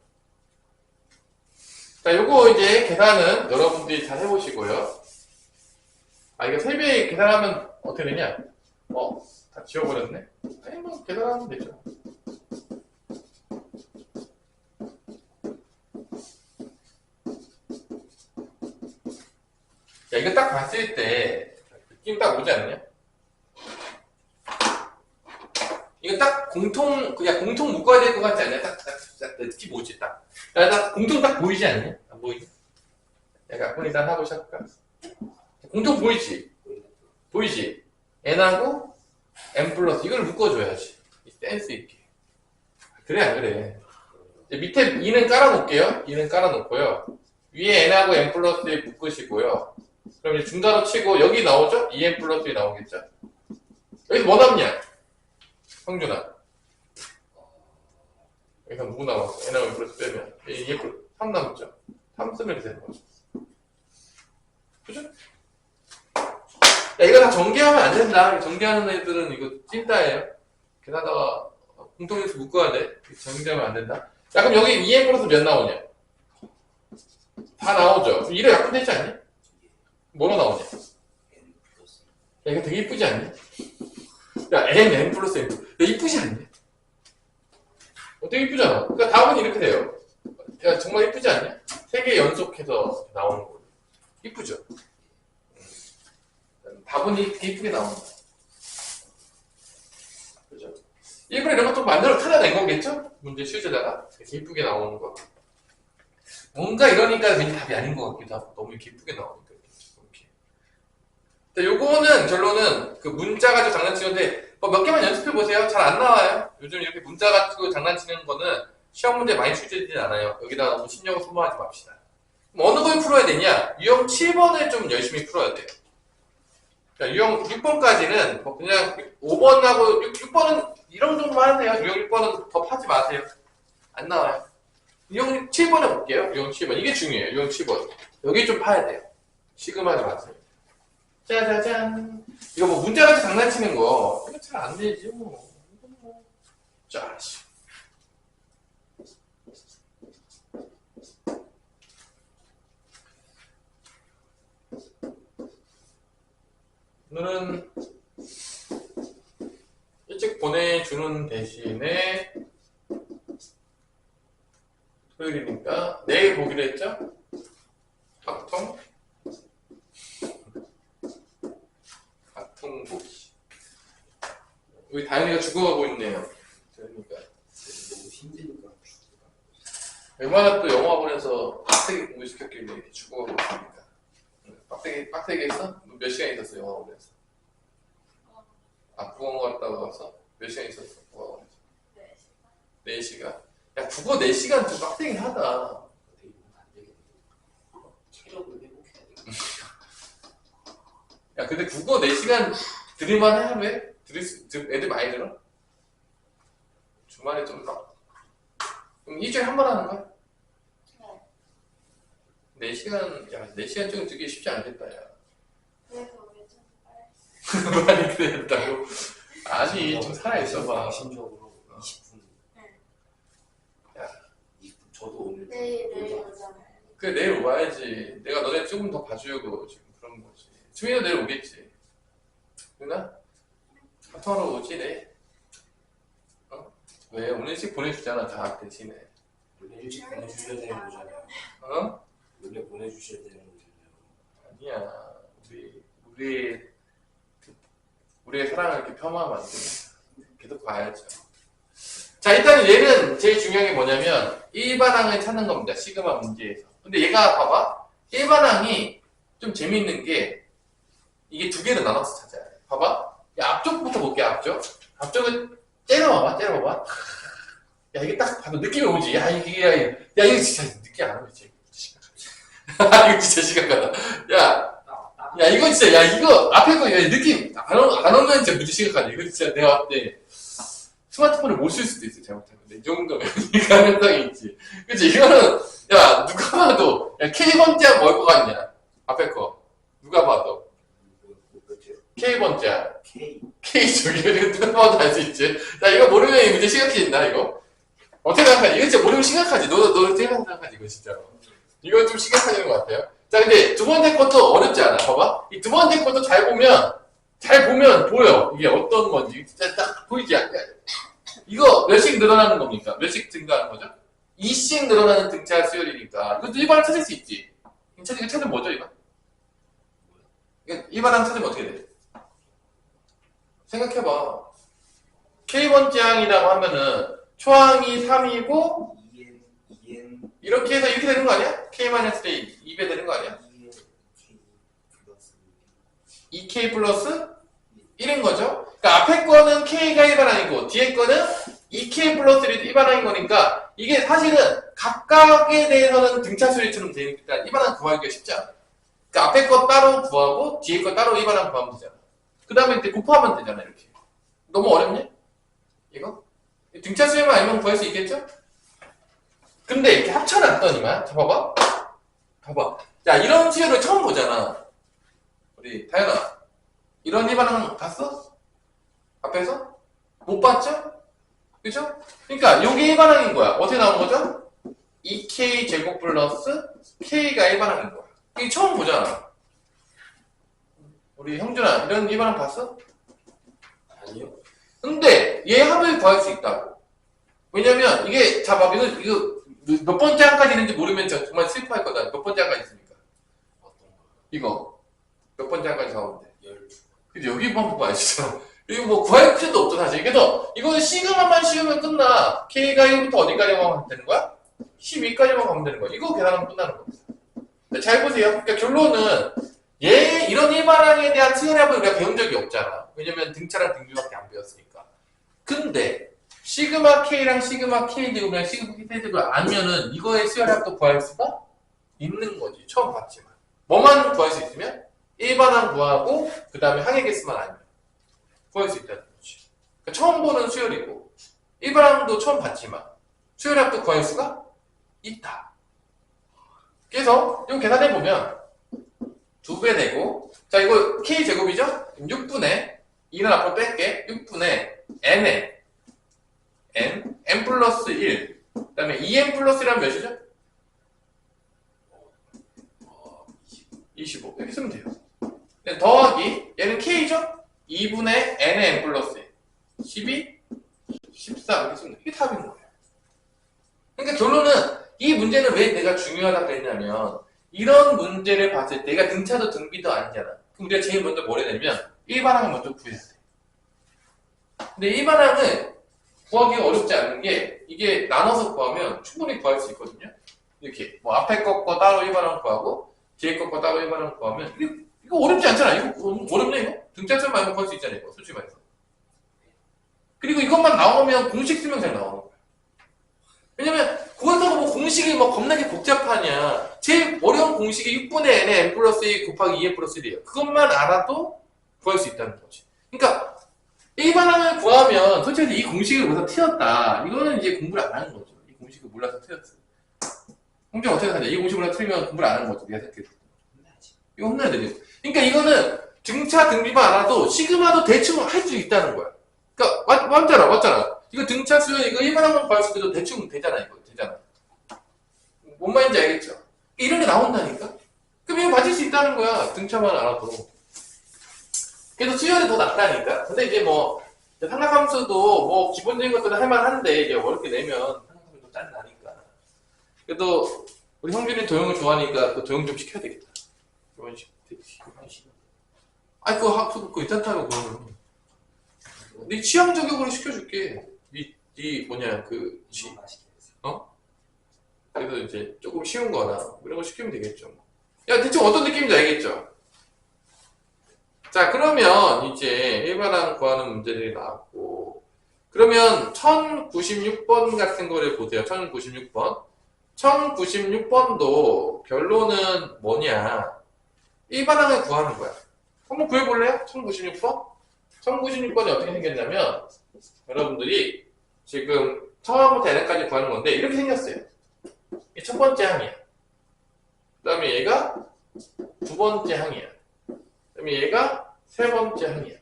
자, 요거 이제 계산은 여러분들이 잘 해보시고요. 아, 이거 3배 계산하면 어떻게 되냐? 다 지워버렸네? 아니, 뭐, 계산하면 되죠. 야, 이거 딱 봤을 때, 느낌 딱 오지 않냐? 이거 딱 그냥 공통 묶어야 될 것 같지 않냐? 딱, 느낌 오지, 딱. 야, 딱, 공통 딱 보이지 않냐? 안 보이지? 약간, 그럼 일단 하고 시작할까? 공통 보이지? 보이지? n하고 n 플러스, 이걸 묶어줘야지. 이 센스 있게. 그래, 안 그래? 이제 밑에 2는 깔아놓을게요. 2는 깔아놓고요. 위에 n하고 n 플러스에 묶으시고요. 그럼 이제 중괄호 치고, 여기 나오죠? 2n 플러스 1 나오겠죠? 여기서 뭐 남냐? 성준아. 여기서 누구 남았어? n하고 n 플러스 빼면. 2n 플러스 3 남았죠? 3 쓰면 되는 거죠. 그죠? 야, 이거 다 전개하면 안 된다. 전개하는 애들은 이거 찐따예요. 게다가 공통에서 묶어야 돼. 전개하면 안 된다. 자, 그럼 여기 2n 플러스 몇 나오냐? 다 나오죠. 1에 약분되지 않니? 뭐로 나오냐? 야, 이거 되게 이쁘지 않니? 야, n 플러스 n. 야, 이쁘지 않니? 되게 이쁘잖아. 그러니까 답은 이렇게 돼요. 야, 정말 이쁘지 않냐? 3개 연속해서 나오는 거. 이쁘죠? 답은 이렇게 이쁘게 나옵니다. 그죠? 일부러 이런 것도 만들어 찾아낸 거겠죠? 문제 실제다가 이렇게 이쁘게 나오는 거. 뭔가 이러니까 왠지 답이 아닌 것 같기도 하고 너무 이렇게 이쁘게 나오니까 이렇게. 자, 요거는 결론은 그 문자 가지고 장난치는데 뭐 몇 개만 연습해 보세요. 잘 안 나와요. 요즘 이렇게 문자 가지고 장난치는 거는 시험 문제 많이 출제되지 않아요. 여기다가 너무 신경을 소모하지 맙시다. 그럼 어느 걸 풀어야 되냐? 유형 7번을 좀 열심히 풀어야 돼요. 그러니까 유형 6번까지는 뭐 그냥 5번하고 6번은 이런 정도만 하세요. 유형 6번은 더 파지 마세요. 안 나와요. 유형 7번에 볼게요. 유형 7번. 이게 중요해요. 유형 7번. 여기 좀 파야 돼요. 시그마지 마세요. 짜자잔. 이거 뭐 문자같이 장난치는 거. 이거 잘 안 되지, 뭐. 자, 씨. 오늘은 일찍 보내주는 대신에 토요일이니까 내일 보기로 했죠? 각통 보기. 우리 다현이가 죽어가고 있네요. 그러니까 너무 힘드니까. 얼마나 또 영어학원에서 빡세게 공부시켰길래 이렇게 죽어가고 있습니까? 빡세게 했어? 몇 시간 있었어 영어학원에서? 국어 갔다고 가서 몇 시간 있었어 국어학원에서? 4시간? 야 국어 4시간 좀 빡세긴 하다. 되게 안 되겠네. 체력을 회복해야 돼. 야 근데 국어 4시간 들을만 해 하루에? 애들 많이 들어? 주말에 좀 빡. 그럼 일주일에 한 번 하는 거야? 네. 4시간, 야 4시간 정도 듣기 쉽지 않겠다 야. 그래서 왜 많이 그랬다고? 아니 좀 살아있어봐. 심적으로 20분. 네. 야 20분. 저도 오늘 내일 오잖아요. 그래 내일 와야지. 내가 너네 조금 더 봐주려고 지금 그런 거지. 수민이도 내일 오겠지. 누나? 카톡하러 오지 내? 왜? 오늘 일찍 보내주잖아 다 대신에. 원래 일찍 보내주셔야 되는 거잖아요. 어? 원래 보내주셔야 되는 거잖아요. 아니야. 우리의 사랑을 이렇게 폄하하면 안 돼. 계속 봐야죠. 자, 일단 얘는 제일 중요한 게 뭐냐면 일반항을 찾는 겁니다. 시그마 문제에서. 근데 얘가 봐봐. 일반항이 좀 재밌는 게 이게 두 개로 나눠서 찾아야 돼. 봐봐. 야, 앞쪽부터 볼게, 앞쪽. 앞쪽을 째려봐봐. 야, 이게 딱 봐도 느낌이 오지. 야, 이거 진짜 느낌 안 오지. 이거 진짜 심각하다. 야, 이거 진짜, 야, 이거, 앞에 거, 야, 느낌, 안 오면 진짜 무지 심각하다. 이거 진짜 내가 봤을 때, 스마트폰을 못 쓸 수도 있어, 잘못하면. 근데 이 정도면, 이 가능성이 있지. 그치? 이거는, 야, 누가 봐도, 야, K번째가 뭘 것 같냐? 앞에 거. 누가 봐도. K번째 항. K. K 저기 이거 누가 봐도 알 수 있지. 자, 이거 모르면 이 문제 심각해진다, 이거. 어떻게 생각하지? 이거 진짜 모르면 심각하지. 너 생각하지, 이거 진짜. 이거 좀 심각해지는 것 같아요. 자, 근데 두 번째 것도 어렵지 않아. 봐봐. 이 두 번째 것도 잘 보면 보여. 이게 어떤 건지. 진짜 딱 보이지? 이거 몇씩 늘어나는 겁니까? 몇씩 증가하는 거죠? 2씩 늘어나는 등차 수열이니까. 이것도 일반항 찾을 수 있지. 이거 찾으면 뭐죠, 이거? 일반항 찾으면 어떻게 돼? 생각해봐. K번째 항이라고 하면은 초항이 3이고 2N 이렇게 해서 이렇게 되는 거 아니야? K-A 2배 되는 거 아니야? 2K 플러스 1인 거죠? 그러니까 앞에 거는 K가 일반항이고 뒤에 거는 2K 플러스 1이 일반항인 거니까 이게 사실은 각각에 대해서는 등차수열이처럼 되니까 일반항 구하기가 쉽지 않아. 그러니까 앞에 거 따로 구하고 뒤에 거 따로 일반항 구하면 되잖아. 그 다음에 이제 곱하면 되잖아, 이렇게. 너무 어렵니? 이거? 등차수열만 알면 구할 수 있겠죠? 근데 이렇게 합쳐놨더니만, 자, 봐봐. 자, 이런 수열을 처음 보잖아. 우리, 다현아. 이런 일반항 봤어? 앞에서? 못 봤죠? 그죠? 그러니까, 요게 일반항인 거야. 어떻게 나온 거죠? 2K 제곱 플러스 K가 일반항인 거야. 이게 처음 보잖아. 우리 형준아, 이런 일반항 봤어? 아니요. 근데, 얘 합을 구할 수 있다고. 왜냐면, 이게, 자, 봐, 이거, 몇 번째 항까지 있는지 모르면 정말 슬퍼할 거다. 몇 번째 항까지 있습니까? 어떤 거? 이거. 몇 번째 항까지 나오면 돼. 12. 근데 여기 한번 봐야죠. 이거 뭐 구할 필요도 없죠, 사실. 그래서 이거는 시그마만 씌우면 끝나. K가 1부터 어디까지만 가면 되는 거야? 12까지만 가면 되는 거야. 이거 계산하면 끝나는 겁니다. 근데 잘 보세요. 그러니까 결론은 이런 일반항에 대한 수열합을 우리가 배운 적이 없잖아. 왜냐면 등차랑 등비밖에 안 배웠으니까. 근데 시그마 K랑 시그마 K 제곱이랑 시그마 K 제곱을 알면은 이거의 수열합도 구할 수가 있는 거지. 처음 봤지만. 뭐만 구할 수 있으면? 일반항 구하고 그 다음에 항의 개수만 알면 구할 수 있다는 거지. 그러니까 처음 보는 수열이고 일반항도 처음 봤지만 수열합도 구할 수가 있다. 그래서 이거 계산해보면 2배 되고 자 이거 K제곱이죠? 6분의 2는 앞으로 뺄게. 6분의 N에 N 플러스 1 그 다음에 2N 플러스 1하면 몇이죠? 25 이렇게 쓰면 돼요. 더하기 얘는 K죠? 2분의 N의 N 플러스 1 12 14 이렇게 쓰면 돼. 이게 답인 거예요. 그러니까 결론은 이 문제는 왜 내가 중요하다고 했냐면 이런 문제를 봤을 때 얘가 등차도 등비도 아니잖아. 그럼 우리가 제일 먼저 뭘 해야 되냐면 일반항을 먼저 구해야 돼. 근데 일반항은 구하기가 어렵지 않은 게 이게 나눠서 구하면 충분히 구할 수 있거든요. 이렇게 뭐 앞에 것과 따로 일반항 구하고 뒤에 것과 따로 일반항 구하면 이거 어렵지 않잖아. 이거 어렵네 이거? 등차수 말고 구할 수 있잖아 이거 솔직히 말해서. 그리고 이것만 나오면 공식 쓰면 그냥 나오는 거야. 왜냐면 그것도 뭐 공식이 뭐 겁나게 복잡하냐. 제일 어려운 공식이 6분의 n의 n 플러스 1 곱하기 2n 플러스 1이에요. 그것만 알아도 구할 수 있다는 거지. 그러니까 일반항을 구하면 솔직히 이 공식을 몰라서 틀렸다. 이거는 이제 공부를 안 하는 거죠. 이 공식을 몰라서 틀렸어. 홍준 어떻게 하냐? 이 공식을 몰라서 틀리면 공부를 안 하는 거죠. 내가 생각해도. 이거 혼나야 되죠. 그러니까 이거는 등차 등비만 알아도 시그마도 대충 할 수 있다는 거야. 그러니까 맞잖아. 이거 등차 수열 이거 일반항만 구할 수 있어도 대충 되잖아 이거 되잖아. 뭔 말인지 알겠죠? 이런 게 나온다니까. 그럼 이거 맞을 수 있다는 거야. 등차만 알아도. 그래서 수열이 더 낫다니까. 근데 이제 뭐 삼각함수도 뭐 기본적인 것들은 할만한데 이제 어렵게 내면 삼각함수도 짠 나니까. 그래도 우리 형준이 도형을 좋아하니까 그 도형 좀 시켜야 되겠다. 이런 식. 아니 그거 괜찮다고 그러면. 네 취향 저격으로 시켜줄게. 네 뭐냐 그 맛있게 했어. 그래서 이제 조금 쉬운 거나 이런 거 시키면 되겠죠. 야 대충 어떤 느낌인지 알겠죠? 자 그러면 이제 일반항 구하는 문제들이 나왔고 그러면 1096번 같은 거를 보세요. 1096번 1096번도 결론은 뭐냐 일반항을 구하는 거야. 한번 구해볼래요? 1096번? 1096번이 어떻게 생겼냐면 여러분들이 지금 처음부터 n까지 구하는 건데 이렇게 생겼어요. 이게 첫 번째 항이야. 그 다음에 얘가 두 번째 항이야. 그 다음에 얘가 세 번째 항이야.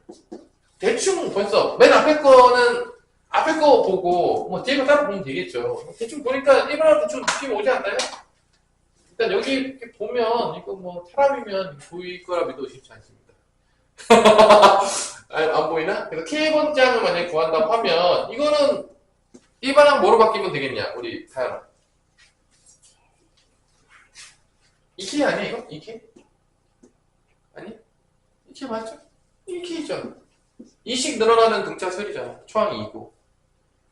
대충 벌써 맨 앞에 거는 앞에 거 보고 뭐 뒤에 거 따라 보면 되겠죠. 대충 보니까 일반화도 좀 느낌 오지 않나요? 일단 여기 이렇게 보면 이거 뭐 사람이면 보일 거라 믿어 쉽지 않습니다. 안 보이나? 그래서 K번째 항을 만약에 구한다고 하면 이거는 일반항 뭐로 바뀌면 되겠냐? 우리 다현아. 2K 아니야 이거? 2K? 아니? 2K 맞죠? 2K죠. 2씩 늘어나는 등차 수열이잖아. 초항이 2고.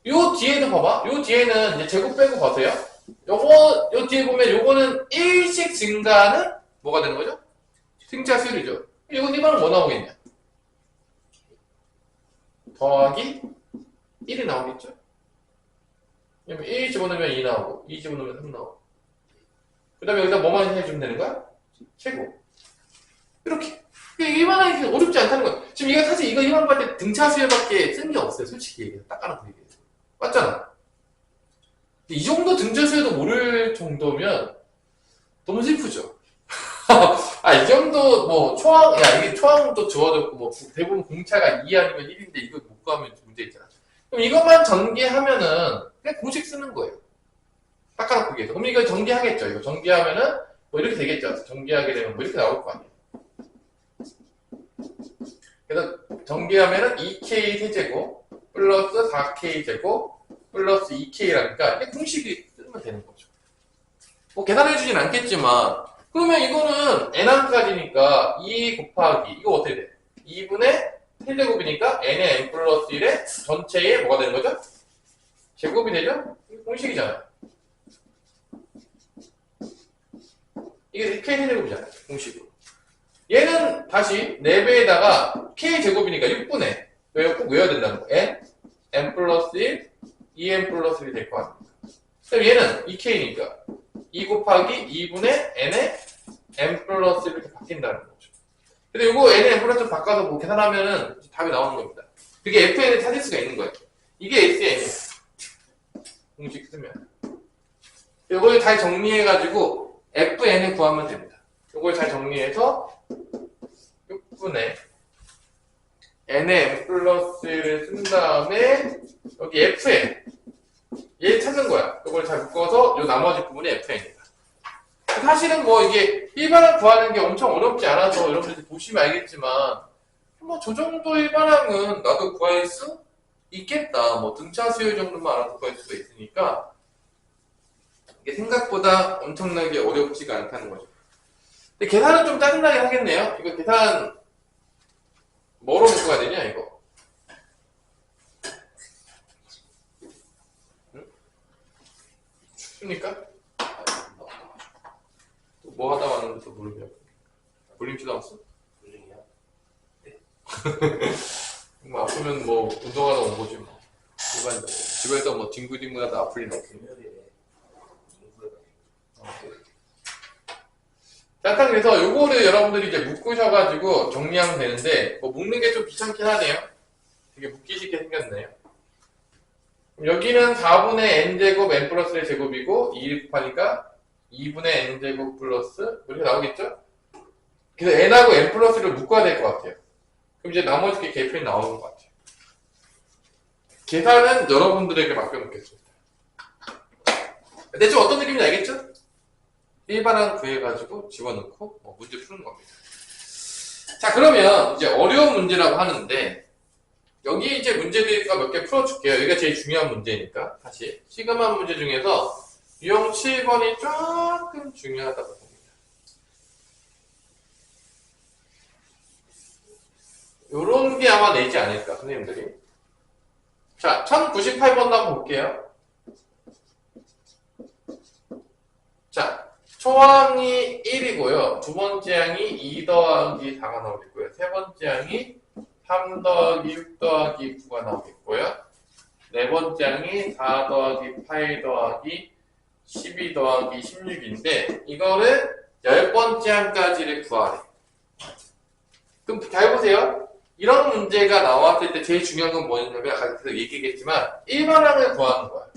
요 뒤에도 봐봐. 요 뒤에는 이제 제곱 빼고 봐세요. 요 뒤에 보면 요거는 1씩 증가하는 뭐가 되는 거죠? 등차 수열이죠. 이건 일반은 뭐 나오겠냐? 더하기 1이 나오겠죠? 그러면 1 집어넣으면 2 나오고 2 집어넣으면 3 나오고 그 다음에 여기다 뭐만 해주면 되는 거야? 최고. 이렇게. 일반하기 어렵지 않다는 거야. 지금 이거 사실 이거 일반 할 때 등차 수열밖에 쓴 게 없어요. 솔직히 얘기해서. 딱 까놓고 얘기해서. 맞잖아. 이 정도 등차 수열도 모를 정도면 너무 슬프죠. 이 정도 뭐 초항, 이게 초항도 주어졌고 뭐 대부분 공차가 2 아니면 1인데 이거 못 구하면 문제 있잖아. 그럼 이것만 전개하면은 그냥 공식 쓰는 거예요. 딱 까놓고 얘기해서. 그럼 이거 전개하겠죠. 이거 전개하면은 뭐 이렇게 되겠죠. 전개하게 되면 뭐 이렇게 나올 거 아니에요. 그래서 전개하면은 2K 세제곱 플러스 4K 제곱 플러스 2K라니까 이게 공식이 쓰면 되는 거죠. 뭐 계산해주진 않겠지만 그러면 이거는 n항까지니까 2 곱하기 이거 어떻게 돼? 2분의 세제곱이니까 n의 n 플러스 1의 전체의 뭐가 되는 거죠? 제곱이 되죠? 이게 공식이잖아요. 이게 K 세제곱이잖아요. 공식으로. 얘는 다시 4배에다가 K제곱이니까 6분의 꼭 외워야 된다는 거. n 플러스 1, 2n 플러스 1이 될 거 아닙니까? 그럼 얘는 2K니까 2 곱하기 2분의 n의 n 플러스 1 이렇게 바뀐다는 거죠. 근데 이거 n의 n 플러스 1 바꿔서 뭐 계산하면은 답이 나오는 겁니다. 그게 fn을 찾을 수가 있는 거예요. 이게 SN이에요. 공식 쓰면. 이걸 잘 정리해가지고 fn을 구하면 됩니다. 이걸 잘 정리해서 6분의 n의 n 플러스 1을 쓴 다음에 여기 fn 얘 찾는 거야. 이걸 잘 묶어서 이 나머지 부분이 fn이다. 사실은 뭐 이게 일반항 구하는 게 엄청 어렵지 않아서 여러분들 보시면 알겠지만 뭐 저 정도 일반항은 나도 구할 수 있겠다. 뭐 등차 수열 정도만 알아서 구할 수가 있으니까 이게 생각보다 엄청나게 어렵지가 않다는 거죠. 근데 계산은 좀 짜증나게 하겠네요. 이거 계산 뭐로 묶어야 되냐 이거? 응? 춥습니까? 또 뭐 하다 왔는데 또 무릎이 아프네. 볼림치도 왔어? 물리냐? 뭐 아프면 뭐 운동하다 온 거지 뭐. 일반적으로. 집에서 뭐 뒹굴뒹굴하다 아플 일 없으니. 금요일에 인구가 자, 일단 그래서 요거를 여러분들이 이제 묶으셔가지고 정리하면 되는데, 뭐 묶는 게 좀 귀찮긴 하네요. 되게 묶기 쉽게 생겼네요. 그럼 여기는 4분의 n제곱 n 플러스 1 제곱이고, 2 곱하니까 2분의 n제곱 플러스, 이렇게 나오겠죠? 그래서 n하고 n 플러스 1을 묶어야 될 것 같아요. 그럼 이제 나머지 게 개편이 나오는 것 같아요. 계산은 여러분들에게 맡겨놓겠습니다. 대충 어떤 느낌인지 알겠죠? 일반항 구해가지고 집어넣고 뭐 문제 푸는 겁니다. 자, 그러면 이제 어려운 문제라고 하는데 여기 이제 문제들과 몇 개 풀어줄게요. 여기가 제일 중요한 문제니까 다시 시그마 문제 중에서 유형 7번이 조금 중요하다고 봅니다. 요런 게 아마 내지 않을까 선생님들이. 자, 1098번도 한번 볼게요. 자, 초항이 1이고요. 두 번째 항이 2 더하기 4가 나오겠고요. 세 번째 항이 3 더하기 6 더하기 9가 나오겠고요. 네 번째 항이 4 더하기 8 더하기 12 더하기 16인데 이거를 10번째 항까지를 구하래. 그럼 잘 보세요. 이런 문제가 나왔을 때 제일 중요한 건 뭐냐면 아까 계속 얘기했지만 일반항을 구하는 거야.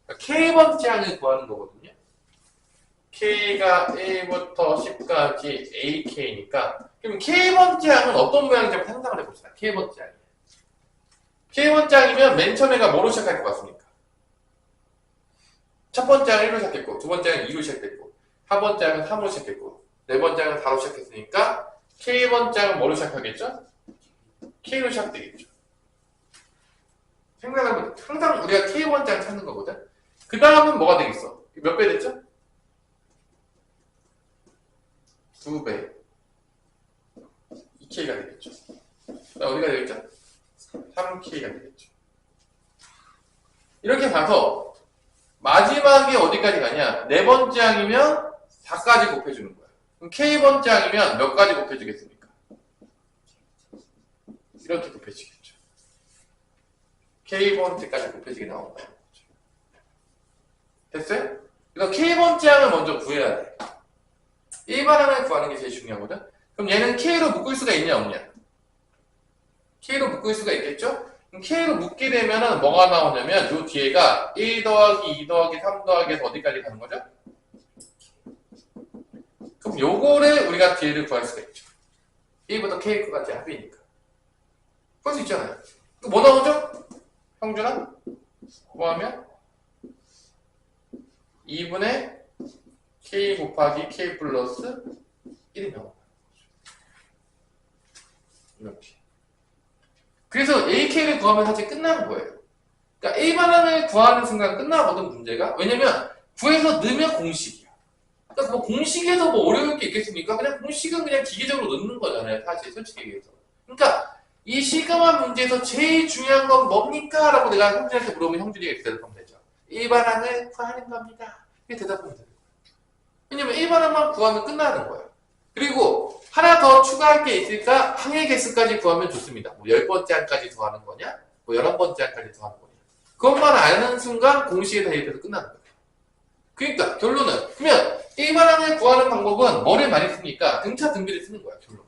그러니까 K번째 항을 구하는 거거든요. K가 1부터 10까지 AK니까 그럼 K번째 항은 어떤 모양인지 한번 상상을 해봅시다. K번째 항이. K번째 항이면 맨 처음에가 뭐로 시작할 것 같습니까? 첫 번째 항은 1로 시작했고 두 번째 항은 2로 시작했고 4번째 항은 3으로 시작했고 네 번째 항은 4로 시작했으니까 K번째 항은 뭐로 시작하겠죠? K로 시작되겠죠. 생각하면 항상 우리가 K번째 항 찾는 거거든. 그 다음은 뭐가 되겠어? 몇 배 됐죠? 2배 2K가 되겠죠. 어디가 되겠죠? 3K가 되겠죠. 이렇게 가서 마지막에 어디까지 가냐? 네 번째 항이면 4까지 곱해주는 거야. 그럼 K번째 항이면 몇 가지 곱해주겠습니까? 이렇게 곱해지겠죠. K번째까지 곱해지게 나오는 거야. 됐어요? 그래서 K번째 항을 먼저 구해야 돼. 일반항을 구하는 게 제일 중요하거든? 그럼 얘는 K로 묶을 수가 있냐 없냐? K로 묶을 수가 있겠죠? 그럼 K로 묶게 되면은 뭐가 나오냐면 요 뒤에가 1 더하기 2 더하기 3 더하기에서 어디까지 가는 거죠? 그럼 요거를 우리가 뒤를 구할 수가 있죠. 1부터 K까지 합이니까. 그럴 수 있잖아요. 뭐 나오죠? 형준아? 뭐 하면? 2분의 K 곱하기 K 플러스 1이 나오는 거죠. 이렇게. 그래서 AK를 구하면 사실 끝나는 거예요. 그러니까 A반항을 구하는 순간 끝나거든, 문제가. 왜냐면 구해서 넣으면 공식이야. 그러니까 뭐 공식에서 뭐 어려울 게 있겠습니까? 그냥 공식은 그냥 기계적으로 넣는 거잖아요, 사실 솔직히 얘기해서. 그러니까 이 시그마 문제에서 제일 중요한 건 뭡니까? 라고 내가 형준한테 물어보면 형준이가 대답하면 되죠. 일반항을 구하는 겁니다. 이게 대답하면 돼요. 왜냐면 일반항만 구하면 끝나는 거예요. 그리고 하나 더 추가할 게 있으니까 항의 개수까지 구하면 좋습니다. 뭐 10번째 항까지 더하는 거냐? 뭐 11번째 항까지 더하는 거냐? 그것만 아는 순간 공식에 대입해서 끝나는 거예요. 그러니까 결론은 그러면 일반항을 구하는 방법은 뭐를 많이 씁니까? 등차 등비를 쓰는 거야, 결론은.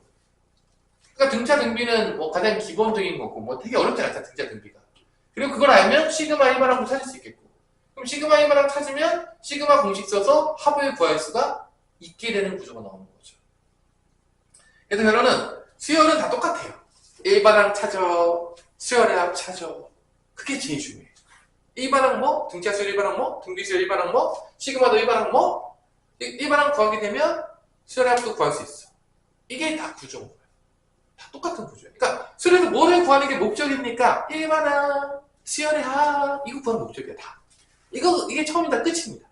그러니까 등차 등비는 뭐 가장 기본적인 거고 뭐 되게 어렵지 않잖아, 등차 등비가. 그리고 그걸 알면 시그마 일반항도 찾을 수 있겠고. 그럼 시그마 일반항 찾으면 시그마 공식 써서 합을 구할 수가 있게 되는 구조가 나오는 거죠. 그래서 결론은 수열은 다 똑같아요. 일반항 찾아, 수열의 합 찾아. 그게 제일 중요해요. 일반항 뭐, 등차수열 일반항 뭐, 등비수열 일반항 뭐, 시그마도 일반항 뭐, 일반항 구하게 되면 수열의 합도 구할 수 있어. 이게 다 구조인 거예요. 다 똑같은 구조예요. 그러니까 수열에서 뭐를 구하는 게 목적입니까? 일반항, 수열의 합, 이거 구하는 목적이야, 다. 이게 처음이다 끝입니다.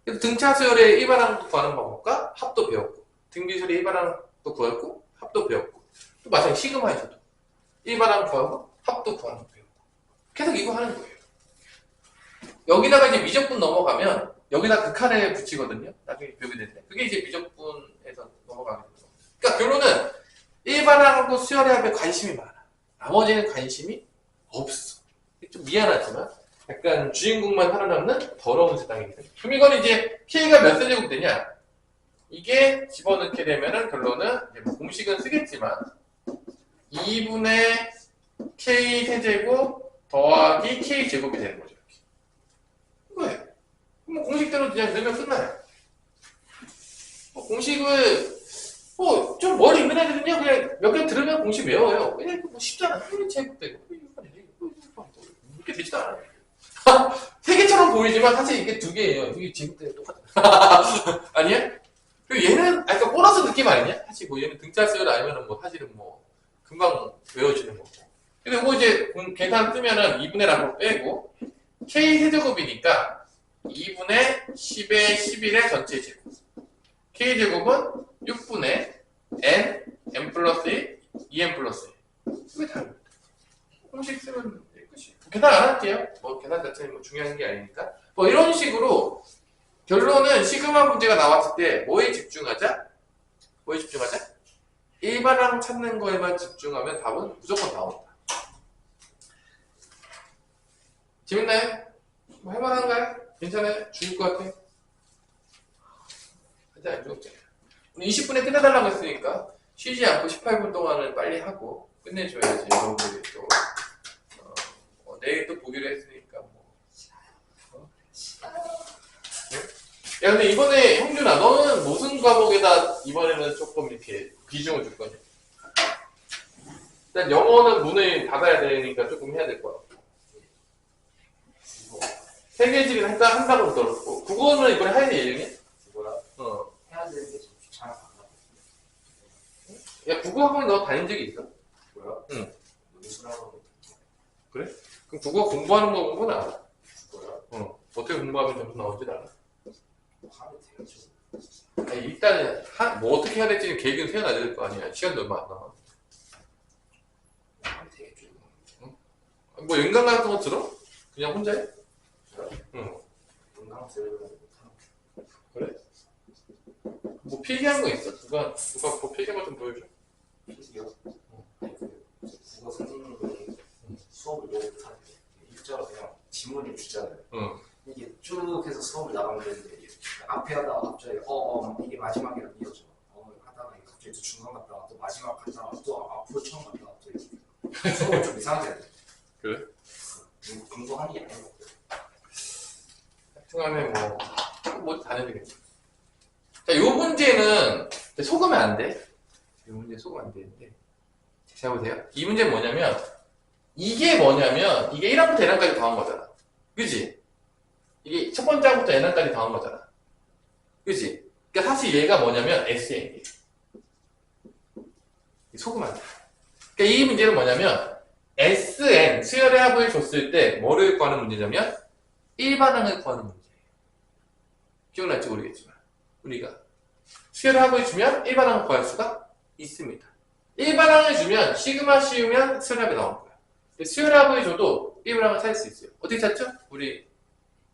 그래서 등차수열의 일반항도 구하는 방법과 합도 배웠고, 등비수열의 일반항도 구했고, 합도 배웠고, 또 마찬가지 시그마에서도 일반항 구하고, 합도 구하는 거 배웠고. 계속 이거 하는 거예요. 여기다가 이제 미적분 넘어가면, 여기다 극한을 붙이거든요. 나중에 배우게 될 때. 그게 이제 미적분에서 넘어가는 거죠. 그러니까 결론은 일반항하고 수열의 합에 관심이 많아. 나머지는 관심이 없어. 좀 미안하지만, 약간 주인공만 살아남는 더러운 세상입니다. 그럼 이건 이제 K가 몇 세제곱 되냐? 이게 집어넣게 되면은 결론은 이제 뭐 공식은 쓰겠지만 2분의 K 세제곱 더하기 K 제곱이 되는 거죠. 이거예요. 뭐 공식대로 그냥 넣으면 끝나요. 뭐 공식을 뭐 좀 머리 있는 애들은요 그냥 몇 개 들으면 공식 외워요. 그냥 뭐 쉽잖아. 1 제곱되고 이렇게 되지도 않아요. 세 개처럼 보이지만 사실 이게 두 개예요. 이게 제곱대가 똑같아. 아니야? 그리고 얘는 아까 보너스 느낌 아니냐? 사실 뭐 얘는 등차수열 아니면은 뭐 사실은 뭐 금방 외워지는 거고. 근데 이거 이제 계산 쓰면은 2분의 랑으로 빼고 K 세제곱이니까 2분의 10의 11의 전체 제곱. K 제곱은 6분의 n 플러스 1, 2n 플러스 1. 이게 다릅니다. 공식 쓰면 끝이에요. 계산 안 할게요. 뭐 계산 자체는 뭐 중요한 게 아니니까. 뭐 이런 식으로 결론은 시그마 문제가 나왔을 때 뭐에 집중하자? 뭐에 집중하자? 일반항 찾는 거에만 집중하면 답은 무조건 나온다. 재밌나요? 뭐 할만한가요? 괜찮아요? 죽을 것 같아? 하지 안 죽었잖아요. 오늘 20분에 끝내달라고 했으니까 쉬지 않고 18분 동안은 빨리 하고 끝내줘야지 여러분들이 또 내일 또 보기로 했으니까 뭐 네? 야, 근데 이번에 형준아, 너는 무슨 과목에다 이번에는 조금 이렇게 비중을 줄 거냐? 일단 영어는 문을 닫아야 되니까 조금 해야 될 거야. 세계지리는 한다고 들었고, 국어는 이번에 할 예정이야? 그거야 어. 해야 되는데 좀 귀찮아 안 야, 국어 학원 너 다닌 적이 있어? 뭐야? 응. 무슨 하고 그럼 국어 공부하는 거 보면 알아. 그거야? 어떻게 공부하면 점수 나오는지 알아. 뭐 하면 되겠죠. 아니, 일단은, 뭐 어떻게 해야 될지 계획은 세워놔야 될 거 아니야. 시간도 얼마 안 남아. 하면 되겠죠. 뭐 연강 같은 거 들어? 그냥 혼자 해? 응. 건강 들으면 못하는 뭐 필기한 거 있어? 누가 뭐 필기한 거 좀 보여줘. 필기요? 아니 국어 선생님이 수업을 너무 못하는데 일자로 그냥 지문을 주잖아요. 응. 이게 쭉 해서 수업을 나가면 되는데 이게 앞에 하다가 갑자기 이게 마지막이랑 이어져. 하다가 이게 갑자기 또 중간 갔다가 또 마지막 갔다가 또 앞으로 처음 갔다가 또 이렇게 수업을 좀 이상하게 해야 돼. 그래? 공부하는 게 아니고 하여튼간에 뭐 다녀야 되겠지. 자, 요 문제는 속으면 안 돼. 요 문제 속으면 안 되는데. 자, 보세요. 이 문제는 뭐냐면, 이게 1항부터 N항까지 더한 거잖아. 그지? 이게 첫 번째 항부터 N항까지 더한 거잖아. 그지? 그러니까 사실 얘가 뭐냐면 SN이에요. 속으면 안 돼. 그러니까 이 문제는 뭐냐면, SN, 수열의 합을 줬을 때 뭐를 구하는 문제냐면, 일반항을 구하는 문제예요. 기억날지 모르겠지만, 우리가 수열의 합을 주면 일반항을 구할 수가 있습니다. 일반항을 주면 시그마 씌우면 수열의 합이 나오는 거야. 근데 수열의 합을 줘도 일반항을 찾을 수 있어요. 어떻게 찾죠? 우리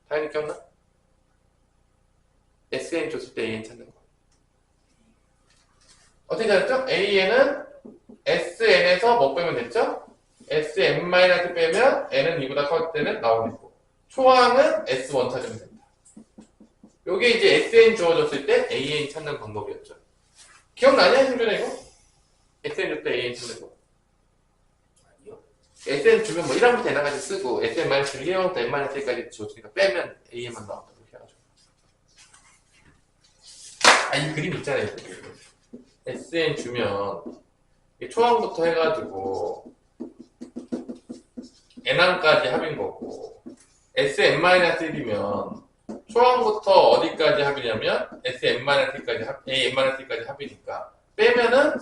다현이 기억나? SN 줬을 때 AN 찾는 거. 어떻게 찾았죠? AN은 SN에서 뭐 빼면 됐죠? SM- 빼면 N은 이보다 커질 때는 나오는 거. 초항은 S1 찾으면 됩니다. 요게 이제 SN 주어졌을 때 AN 찾는 방법이었죠. 기억나냐, 형준아 이거? SN 줄 때 AN 찾는 거. 아니요? SN 주면 뭐 1항부터 N항까지 쓰고 SN-1부터 N-1까지 줬으니까 빼면 AN만 나온다. 그렇게 해가지고. 이 그림 있잖아요. SN 주면 초항부터 해가지고 N항까지 합인 거고 SM-1이면 초항부터 어디까지 합이냐면 SM-1까지 AN-1까지 합이니까 빼면은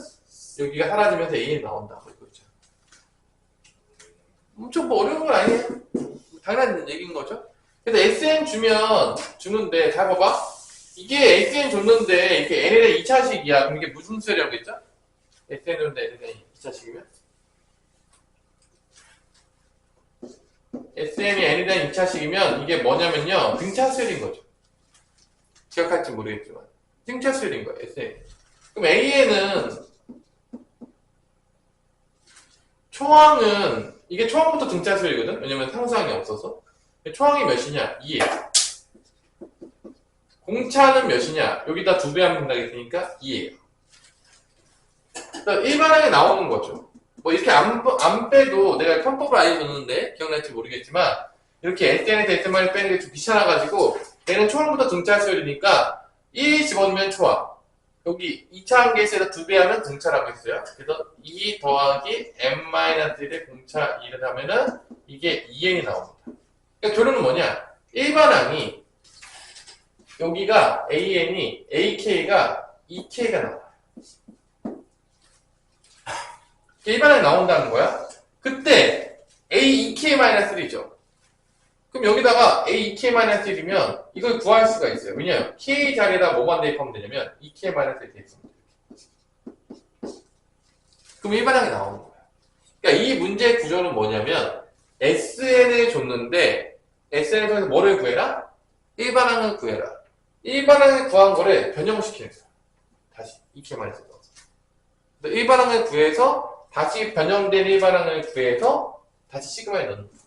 여기가 사라지면서 AN 나온다. 이거 있죠. 엄청 뭐 어려운 건 아니에요. 당연한 얘기인 거죠. 그래서 SN 주는데 잘 봐봐. 이게 SN 줬는데 이렇게 N에 대한 2차식이야. 그럼 이게 무슨 수열이라고 했죠? SN 줬는데 N에 대한 2차식이면? SN이 N에 대한 2차식이면 이게 뭐냐면요. 등차수열인 거죠. 기억할지 모르겠지만. 등차수열인 거예요. SN. 그럼 AN은 초항은 이게 초항부터 등차수열이거든? 왜냐면 상수항이 없어서. 초항이 몇이냐? 2예요. 공차는 몇이냐? 여기다 2배 하면 된다고 했으니까 2예요. 일반항이 나오는 거죠. 뭐 이렇게 안 빼도 내가 편법을 알려줬는데 기억날지 모르겠지만 이렇게 SN에서 SMR을 빼는 게 좀 귀찮아가지고 얘는 초항부터 등차수열이니까 1 집어넣으면 초항. 여기 2차 한계에서 2배 하면 등차라고 했어요. 그래서 2 더하기 n-1의 공차 2를 하면은 이게 2n이 나옵니다. 그러니까 결론은 뭐냐? 일반항이 여기가 AN이 AK가 2K가 나와요. 일반항이 나온다는 거야. 그때 A2K-1죠. 그럼 여기다가 A2K-1이면 이걸 구할 수가 있어요. 왜냐면 K 자리에다 뭐만 대입하면 되냐면 2K-1을 대입하면 돼요. 그럼 일반항이 나오는 거야. 그러니까 이 문제의 구조는 뭐냐면 SN을 줬는데 SN을 통해서 뭐를 구해라? 일반항을 구해라. 일반항을 구한 거를 변형을 시키는 거야. 다시 2K-1을 넣어서. 일반항을 구해서 다시 변형된 일반항을 구해서 다시 시그마에 넣는 거야.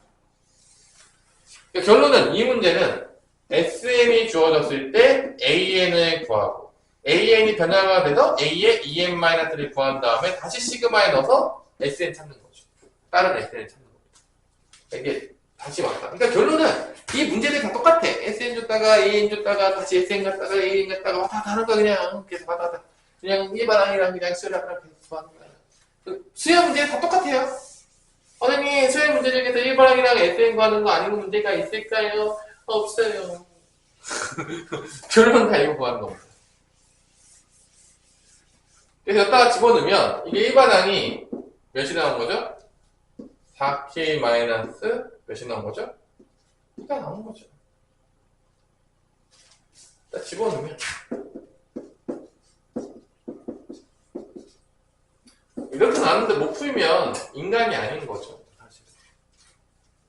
그러니까 결론은 이 문제는 SN이 주어졌을 때 AN을 구하고 AN이 변화가 돼서 A의 EN-를 구한 다음에 다시 시그마에 넣어서 SN 찾는 거죠. 다른 SN을 찾는 거죠. 이게 다시 왔다. 그러니까 결론은 이 문제들이 다 똑같아. SN 줬다가 AN 줬다가 다시 SN 갔다가 AN 갔다가 왔다 갔다 하는 거 그냥 계속 왔다 갔다. 그냥 일반항이랑 그냥 수열항이랑 계속 하는 거야. 수열 문제는 다 똑같아요. 선생님 수열 문제 중에서 일반항이랑 SN 구하는 거 아니고 문제가 있을까요? 없어요. 결론은 다 이거 구하는 겁니다. 그래서 여기다가 집어넣으면 이게 일반항이 몇이 나온 거죠? 4K 마이너스 몇이 나온 거죠? 이가 나온 거죠. 딱 집어넣으면 이렇게 나왔는데 못 풀면 인간이 아닌 거죠. 사실.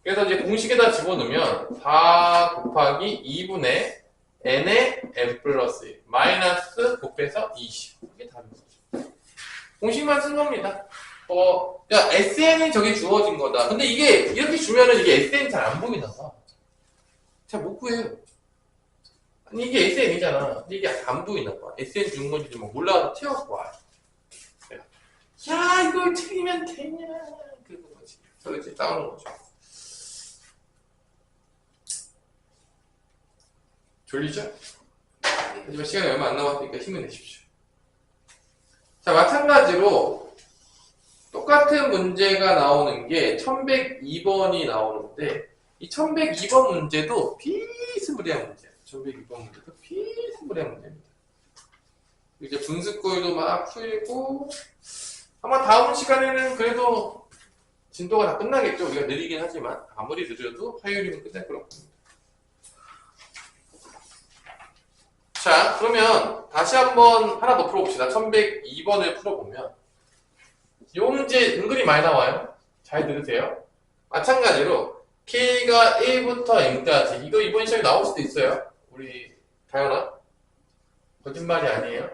그래서 이제 공식에다 집어넣으면 4 곱하기 2분의 n의 n 플러스 1 마이너스 곱해서 20 이게 답인 거죠. 공식만 쓴 겁니다. 야, SN이 저기 주어진 거다. 근데 이게, 이렇게 주면은 이게 SN이 잘 안 보이나 봐. 잘 못 구해요. 아니, 이게 SN이잖아. 근데 이게 안 보이나 봐. SN 준 건지 뭐 몰라서 채워서 와. 야, 이걸 틀리면 되냐. 그거지. 그래서 이제 싸우는 거죠. 졸리죠? 하지만 시간이 얼마 안 남았으니까 힘을 내십시오. 자, 마찬가지로 똑같은 문제가 나오는 게 1102번이 나오는데 이 1102번 문제도 비스무리한 문제예요. 1102번 문제도 비스무리한 문제입니다. 이제 분수꼴도 막 풀고 아마 다음 시간에는 그래도 진도가 다 끝나겠죠. 우리가 느리긴 하지만 아무리 늦어도 화요일이면 끝날 거라고 봅니다. 자, 그러면 다시 한번 하나 더 풀어봅시다. 1102번을 풀어보면 이 문제 은근히 많이 나와요. 잘 들으세요. 마찬가지로 K가 1부터 N까지 이거 이번 시험에 나올 수도 있어요. 우리 다현아 거짓말이 아니에요.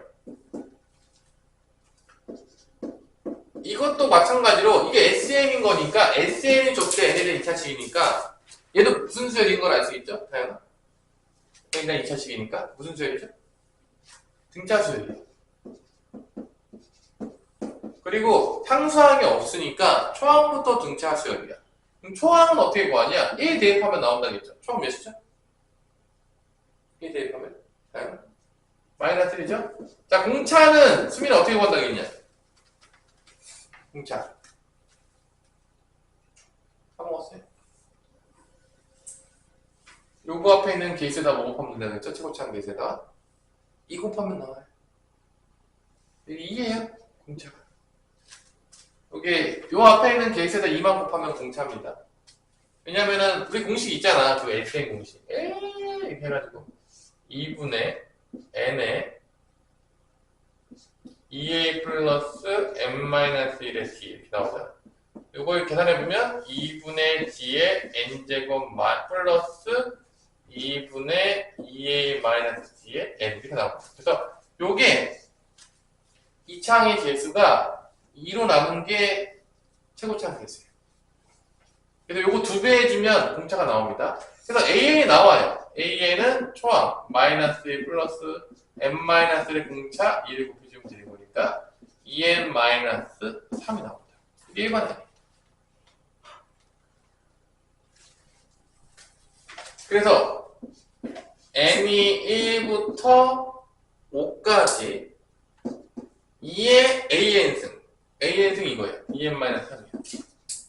이것도 마찬가지로 이게 SN인 거니까 SN이 좁대 N에 대한 2차식이니까 얘도 무슨 수열인 걸 알 수 있죠? 다현아? N이랑 2차식이니까 무슨 수열이죠? 등차 수열이에요. 그리고 상수항이 없으니까 초항부터 등차 수열이야. 그럼 초항은 어떻게 구하냐? 1 대입하면 나온다겠죠. 초항 몇이죠? 1 대입하면? 마이너스 1이죠? 자, 공차는 수미는 어떻게 구한다겠냐? 공차. 까먹었어요. 요거 앞에 있는 게이스에다 뭐 곱하면 된다겠죠? 최고차항 게이스에다. 2 곱하면 나와요. 이게 2예요. 공차가. 이게 요 앞에 있는 게이스에다 2만 곱하면 공차입니다. 왜냐면은 우리 공식 있잖아. 그 SN 공식. 이렇게 해가지고 2분의 n에 2a 플러스 n-1의 c 이렇게 나오잖아. 요걸 계산해보면 2분의 g의 n제곱 플러스 2분의 2a-g의 n 이렇게 나옵니다. 그래서 요게 이 창의 개수가 2로 남은 게 최고차항 개수예요. 그래서 요거 2배 해주면 공차가 나옵니다. 그래서 AN이 나와요. AN은 초항 마이너스 1 플러스 n-1의 공차 2를 곱해주면 되는 거니까 2n-3이 나옵니다. 이게 1번이에요. 그래서 n이 1부터 5까지 2의 AN승 AN승이 이거예요. 2n-3이에요.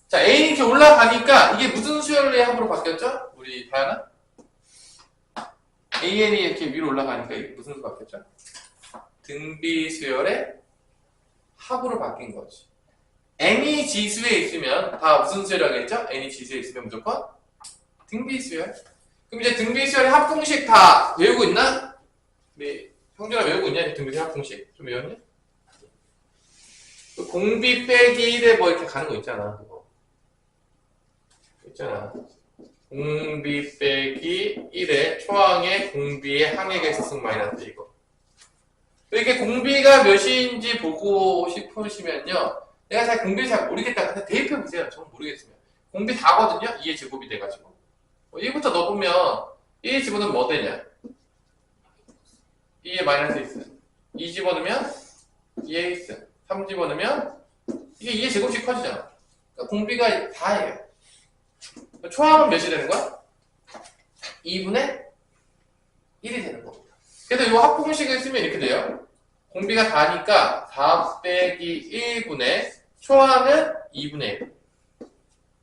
자, A는 이렇게 올라가니까 이게 무슨 수열의 합으로 바뀌었죠? 우리 다현아? AN이 이렇게 위로 올라가니까 이게 무슨 수가 바뀌었죠? 등비 수열의 합으로 바뀐 거지. N이 지수에 있으면 다 무슨 수열이 하겠죠? N이 지수에 있으면 무조건 등비 수열. 그럼 이제 등비 수열의 합공식 다 외우고 있나? 네, 형준아 외우고 있냐? 등비 수열 합공식 좀 외웠냐? 공비 빼기 1에 뭐 이렇게 가는 거 있잖아. 그거. 있잖아. 공비 빼기 1에 초항의 공비의 항의 개수승 마이너스 이거. 이렇게 공비가 몇인지 보고 싶으시면요. 내가 잘 공비를 잘 모르겠다. 근데 대입해보세요. 저는 모르겠으면. 공비 4거든요. 2의 제곱이 돼가지고. 1부터 넣어보면 1 집어넣으면 뭐 되냐? 2의 마이너스 1승. 2 집어넣으면 2의 1승. 3 집어넣으면 이게 2의 제곱씩 커지잖아. 그러니까 공비가 다예요. 초항은 몇이 되는 거야? 2분의 1이 되는 겁니다. 그래서 이 합공식을 쓰면 이렇게 돼요. 공비가 다니까 4 빼기 1분의 초항은 2분의 1.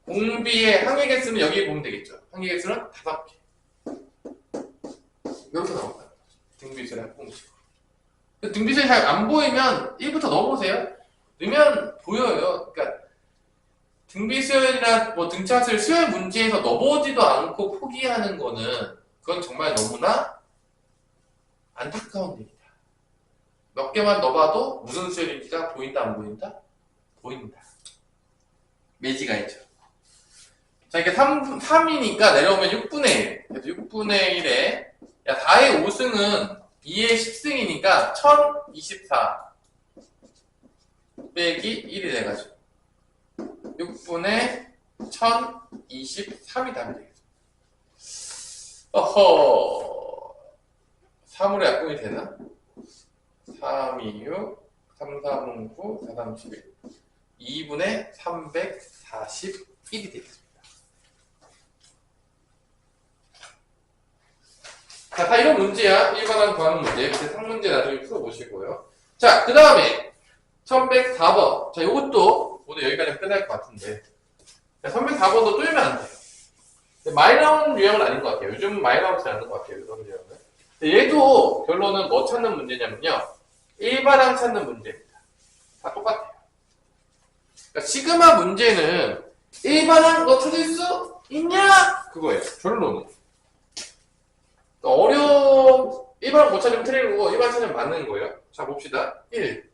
공비의 항의개수는 여기 보면 되겠죠. 항의개수는 5개. 이렇게 나옵니다. 등비수의 합공식. 등비수이 잘 안 보이면 1부터 넣어보세요. 넣으면 보여요. 그러니까 등비수열이나 뭐 등차수열 수열 문제에서 넣어보지도 않고 포기하는 거는 그건 정말 너무나 안타까운 일이다. 몇 개만 넣어봐도 무슨 수열인지가 보인다 안 보인다? 보인다. 매지가 있죠. 자, 이게 3이니까 내려오면 6분의 1. 그래서 6분의 1에, 야, 4의 5승은 2의 10승이니까 1024 빼기 1이 돼가지고 6분의 1023이 답이 되겠죠. 어허. 3으로 약분이 되나? 3, 2, 6, 3, 3, 9, 4, 3, 11. 2분의 341이 되겠습니다. 자, 다 이런 문제야. 일반항 구하는 문제. 그래서 상문제 나중에 풀어보시고요. 자, 그 다음에 1104번. 자, 요것도 오늘 여기까지 끝날 것 같은데. 1104번도 뚫면 안 돼요. 많이 나오는 유형은 아닌 것 같아요. 요즘 많이 나오지 않는 것 같아요. 이런 유형은. 얘도 결론은 뭐 찾는 문제냐면요. 일반항 찾는 문제입니다. 다 똑같아요. 그러니까 시그마 문제는 일반항 너 찾을 수 있냐? 그거예요. 결론은. 일반항 못 찾으면 틀린 거고, 일반항 찾으면 맞는 거예요. 자, 봅시다. 1.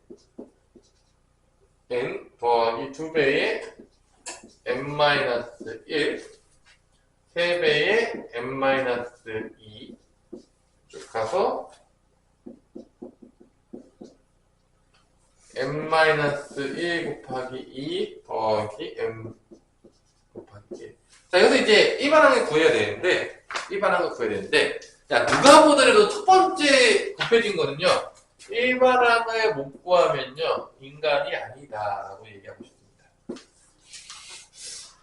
n 더하기 2배의 n-1. 3배의 n-2. 쭉 가서 n-1 곱하기 2 더하기 m 곱하기 1. 자, 여기서 이제 일반항을 구해야 되는데, 야, 누가 보더라도 첫 번째 곱해진 거는요, 일반항을 못 구하면요, 인간이 아니다라고 얘기하고 싶습니다.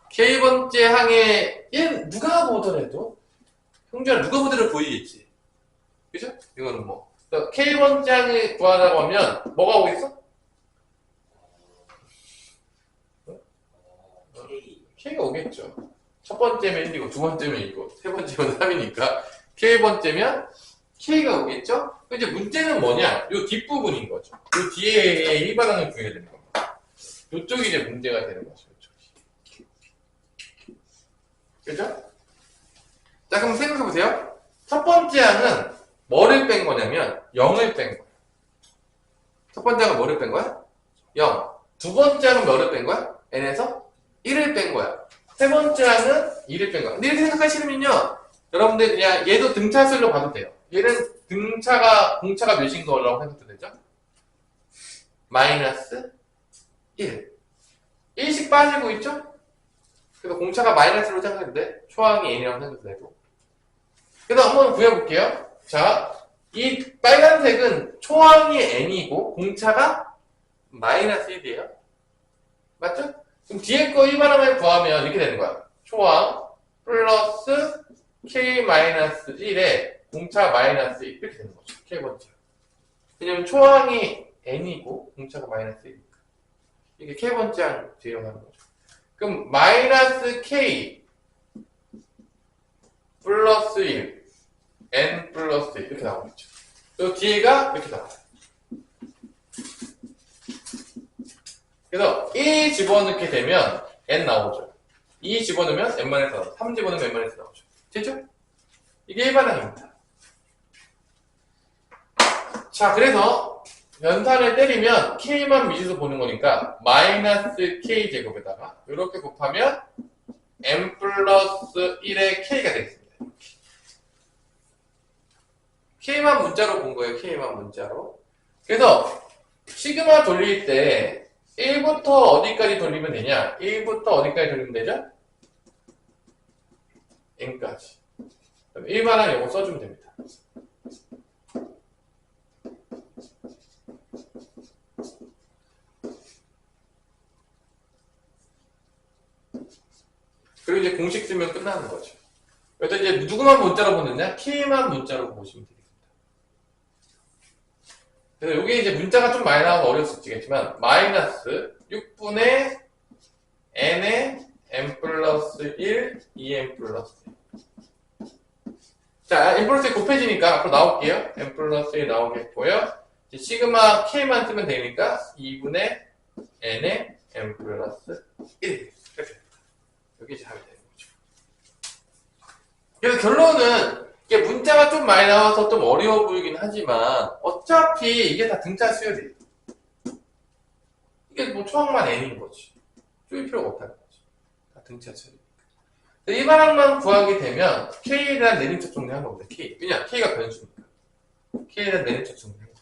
K번째 항에 누가 보더라도, 형제가 누가 보더라도 보이겠지. 그죠? 이거는 뭐. K번째 항을 구하라고 하면, 뭐가 오겠어? K가 오겠죠. 첫 번째면 1이고, 두 번째면 2고, 세 번째면 3이니까, K번째면 K가 오겠죠? 이제 문제는 뭐냐? 요 뒷부분인 거죠. 요 뒤에 일반항을 구해야 되는 겁니다. 요쪽이 이제 문제가 되는 거죠. 요쪽이. 그죠? 자, 그럼 생각해보세요. 첫 번째 항은 뭐를 뺀 거냐면, 0을 뺀 거예요. 첫 번째 항은 뭐를 뺀 거야? 0. 두 번째 항은 뭐를 뺀 거야? n에서 1을 뺀 거야. 세 번째 항은 2를 뺀 거야. 근데 이렇게 생각하시면요, 여러분들 그냥 얘도 등차수로 봐도 돼요. 얘는 공차가 몇인 거라고 생각도 되죠? 마이너스 1. 1씩 빠지고 있죠? 그래서 공차가 마이너스로 생각해도 돼. 초항이 n이라고 생각해도 되고. 그래서 한번 구해볼게요. 자, 이 빨간색은 초항이 n이고 공차가 마이너스 1이에요. 맞죠? 그럼 뒤에 거 일반항을 구하면 이렇게 되는 거야. 초항 플러스 k-1에 공차 마이너스 1 이렇게 되는 거죠. k번째. 왜냐면 초항이 n이고 공차가 마이너스 1이니까. 이게 k번째 항 대응하는 거죠. 그럼 마이너스 k 플러스 1 n 플러스 1 이렇게 나오겠죠. 그리고 뒤에가 이렇게 나와요. 그래서 1 집어넣게 되면 n 나오죠. 2 집어넣으면 n-1 나오죠. 3 집어넣으면 n-1 나오죠. 됐죠? 이게 일반항입니다. 자, 그래서 연산을 때리면 k만 미지수 보는 거니까 마이너스 k 제곱에다가 이렇게 곱하면 n 플러스 1의 k가 되겠습니다. k만 문자로 본 거예요. k만 문자로. 그래서 시그마 돌릴 때 1부터 어디까지 돌리면 되냐? 1부터 어디까지 돌리면 되죠? n까지. 일반항 요거 써주면 됩니다. 그리고 이제 공식 쓰면 끝나는 거죠. 그래서 이제 누구만 문자로 보느냐? K만 문자로 보시면 되겠습니다. 그래서 이게 이제 문자가 좀 많이 나와서 어려울 수 있겠지만 마이너스 6분의 n의 n 플러스 1, 2n 플러스 1. 자, n 플러스 1 곱해지니까 앞으로 나올게요. n 플러스 1 나오겠고요. 이제 시그마 k만 쓰면 되니까 2분의 n의 n 플러스 1. 이렇게. 여기 이제 하면 되는 거죠. 그래서 결론은 이게 문자가 좀 많이 나와서 좀 어려워 보이긴 하지만 어차피 이게 다 등차 수열이에요. 이게 뭐 초항만 n인 거지. 줄일 필요가 없다는 거지. 다 등차 수열이니까. 이 반항만 구하게 되면 k에 대한 내림차 정리한 겁니다. k. 그냥 k가 변수니까. k에 대한 내림차 정리한 거죠.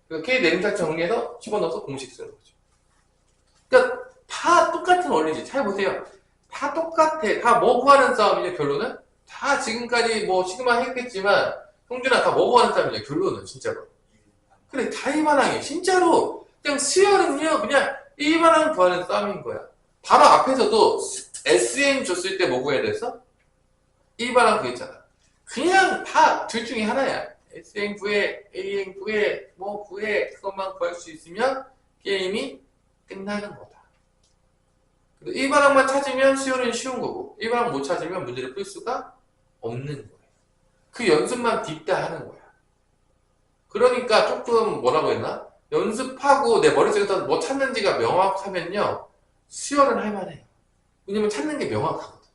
그래서 k 내림차 정리해서 집어넣어서 공식 쓰는 거죠. 그러니까 다 똑같은 원리지. 잘 보세요. 다 똑같아. 다 뭐 구하는 싸움이죠, 결론은? 다 지금까지 뭐 시그마 했겠지만 형준아 다 뭐 구하는 싸움이죠, 결론은 진짜로. 그래, 다 이반항이에요. 진짜로 그냥 수열은요 그냥 이반항 구하는 싸움인 거야. 바로 앞에서도 SM 줬을 때 뭐 구해야 돼서? 이반항 구했잖아. 그냥 다 둘 중에 하나야. SM 구해, AN 구해, 뭐 구해, 그것만 구할 수 있으면 게임이 끝나는 거다. 이 반항만 찾으면 수열은 쉬운 거고 이 반항 못 찾으면 문제를 풀 수가 없는 거예요. 그 연습만 딥다 하는 거야. 그러니까 조금 뭐라고 했나? 연습하고 내 머릿속에서 뭐 찾는지가 명확하면요 수열은 할만해요. 왜냐면 찾는 게 명확하거든.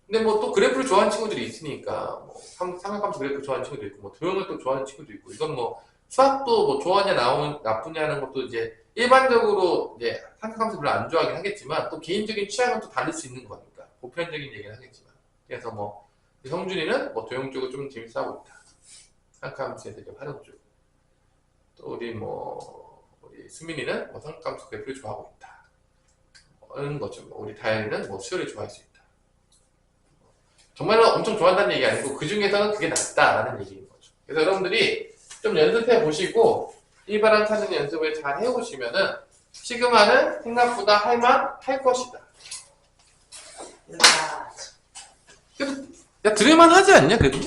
근데 뭐 또 그래프를 좋아하는 친구들이 있으니까 뭐 삼각함수 그래프 좋아하는 친구도 있고 뭐 도형을 또 좋아하는 친구도 있고 이건 뭐 수학도 뭐 좋아하냐 나쁘냐는 것도 이제 일반적으로 이제 삼각함수 별로 안 좋아하긴 하겠지만 또 개인적인 취향은 또 다를 수 있는 거니까 보편적인 얘기는 하겠지만 그래서 뭐 성준이는 뭐 도형 쪽을 좀 재밌어 하고 있다. 삼각함수에 대해 활용 쪽. 또 우리 수민이는 뭐 삼각함수 그래프를 좋아하고 있다. 이런 거죠. 우리 다현이는 뭐 수열을 좋아할 수 있다. 정말로 엄청 좋아한다는 얘기 아니고 그 중에서는 그게 낫다라는 얘기인 거죠. 그래서 여러분들이 좀 연습해 보시고 일반항 찾는 연습을 잘 해오시면은 시그마는 생각보다 할만할 것이다. 그래도 야 들을만 하지 않냐 그래도?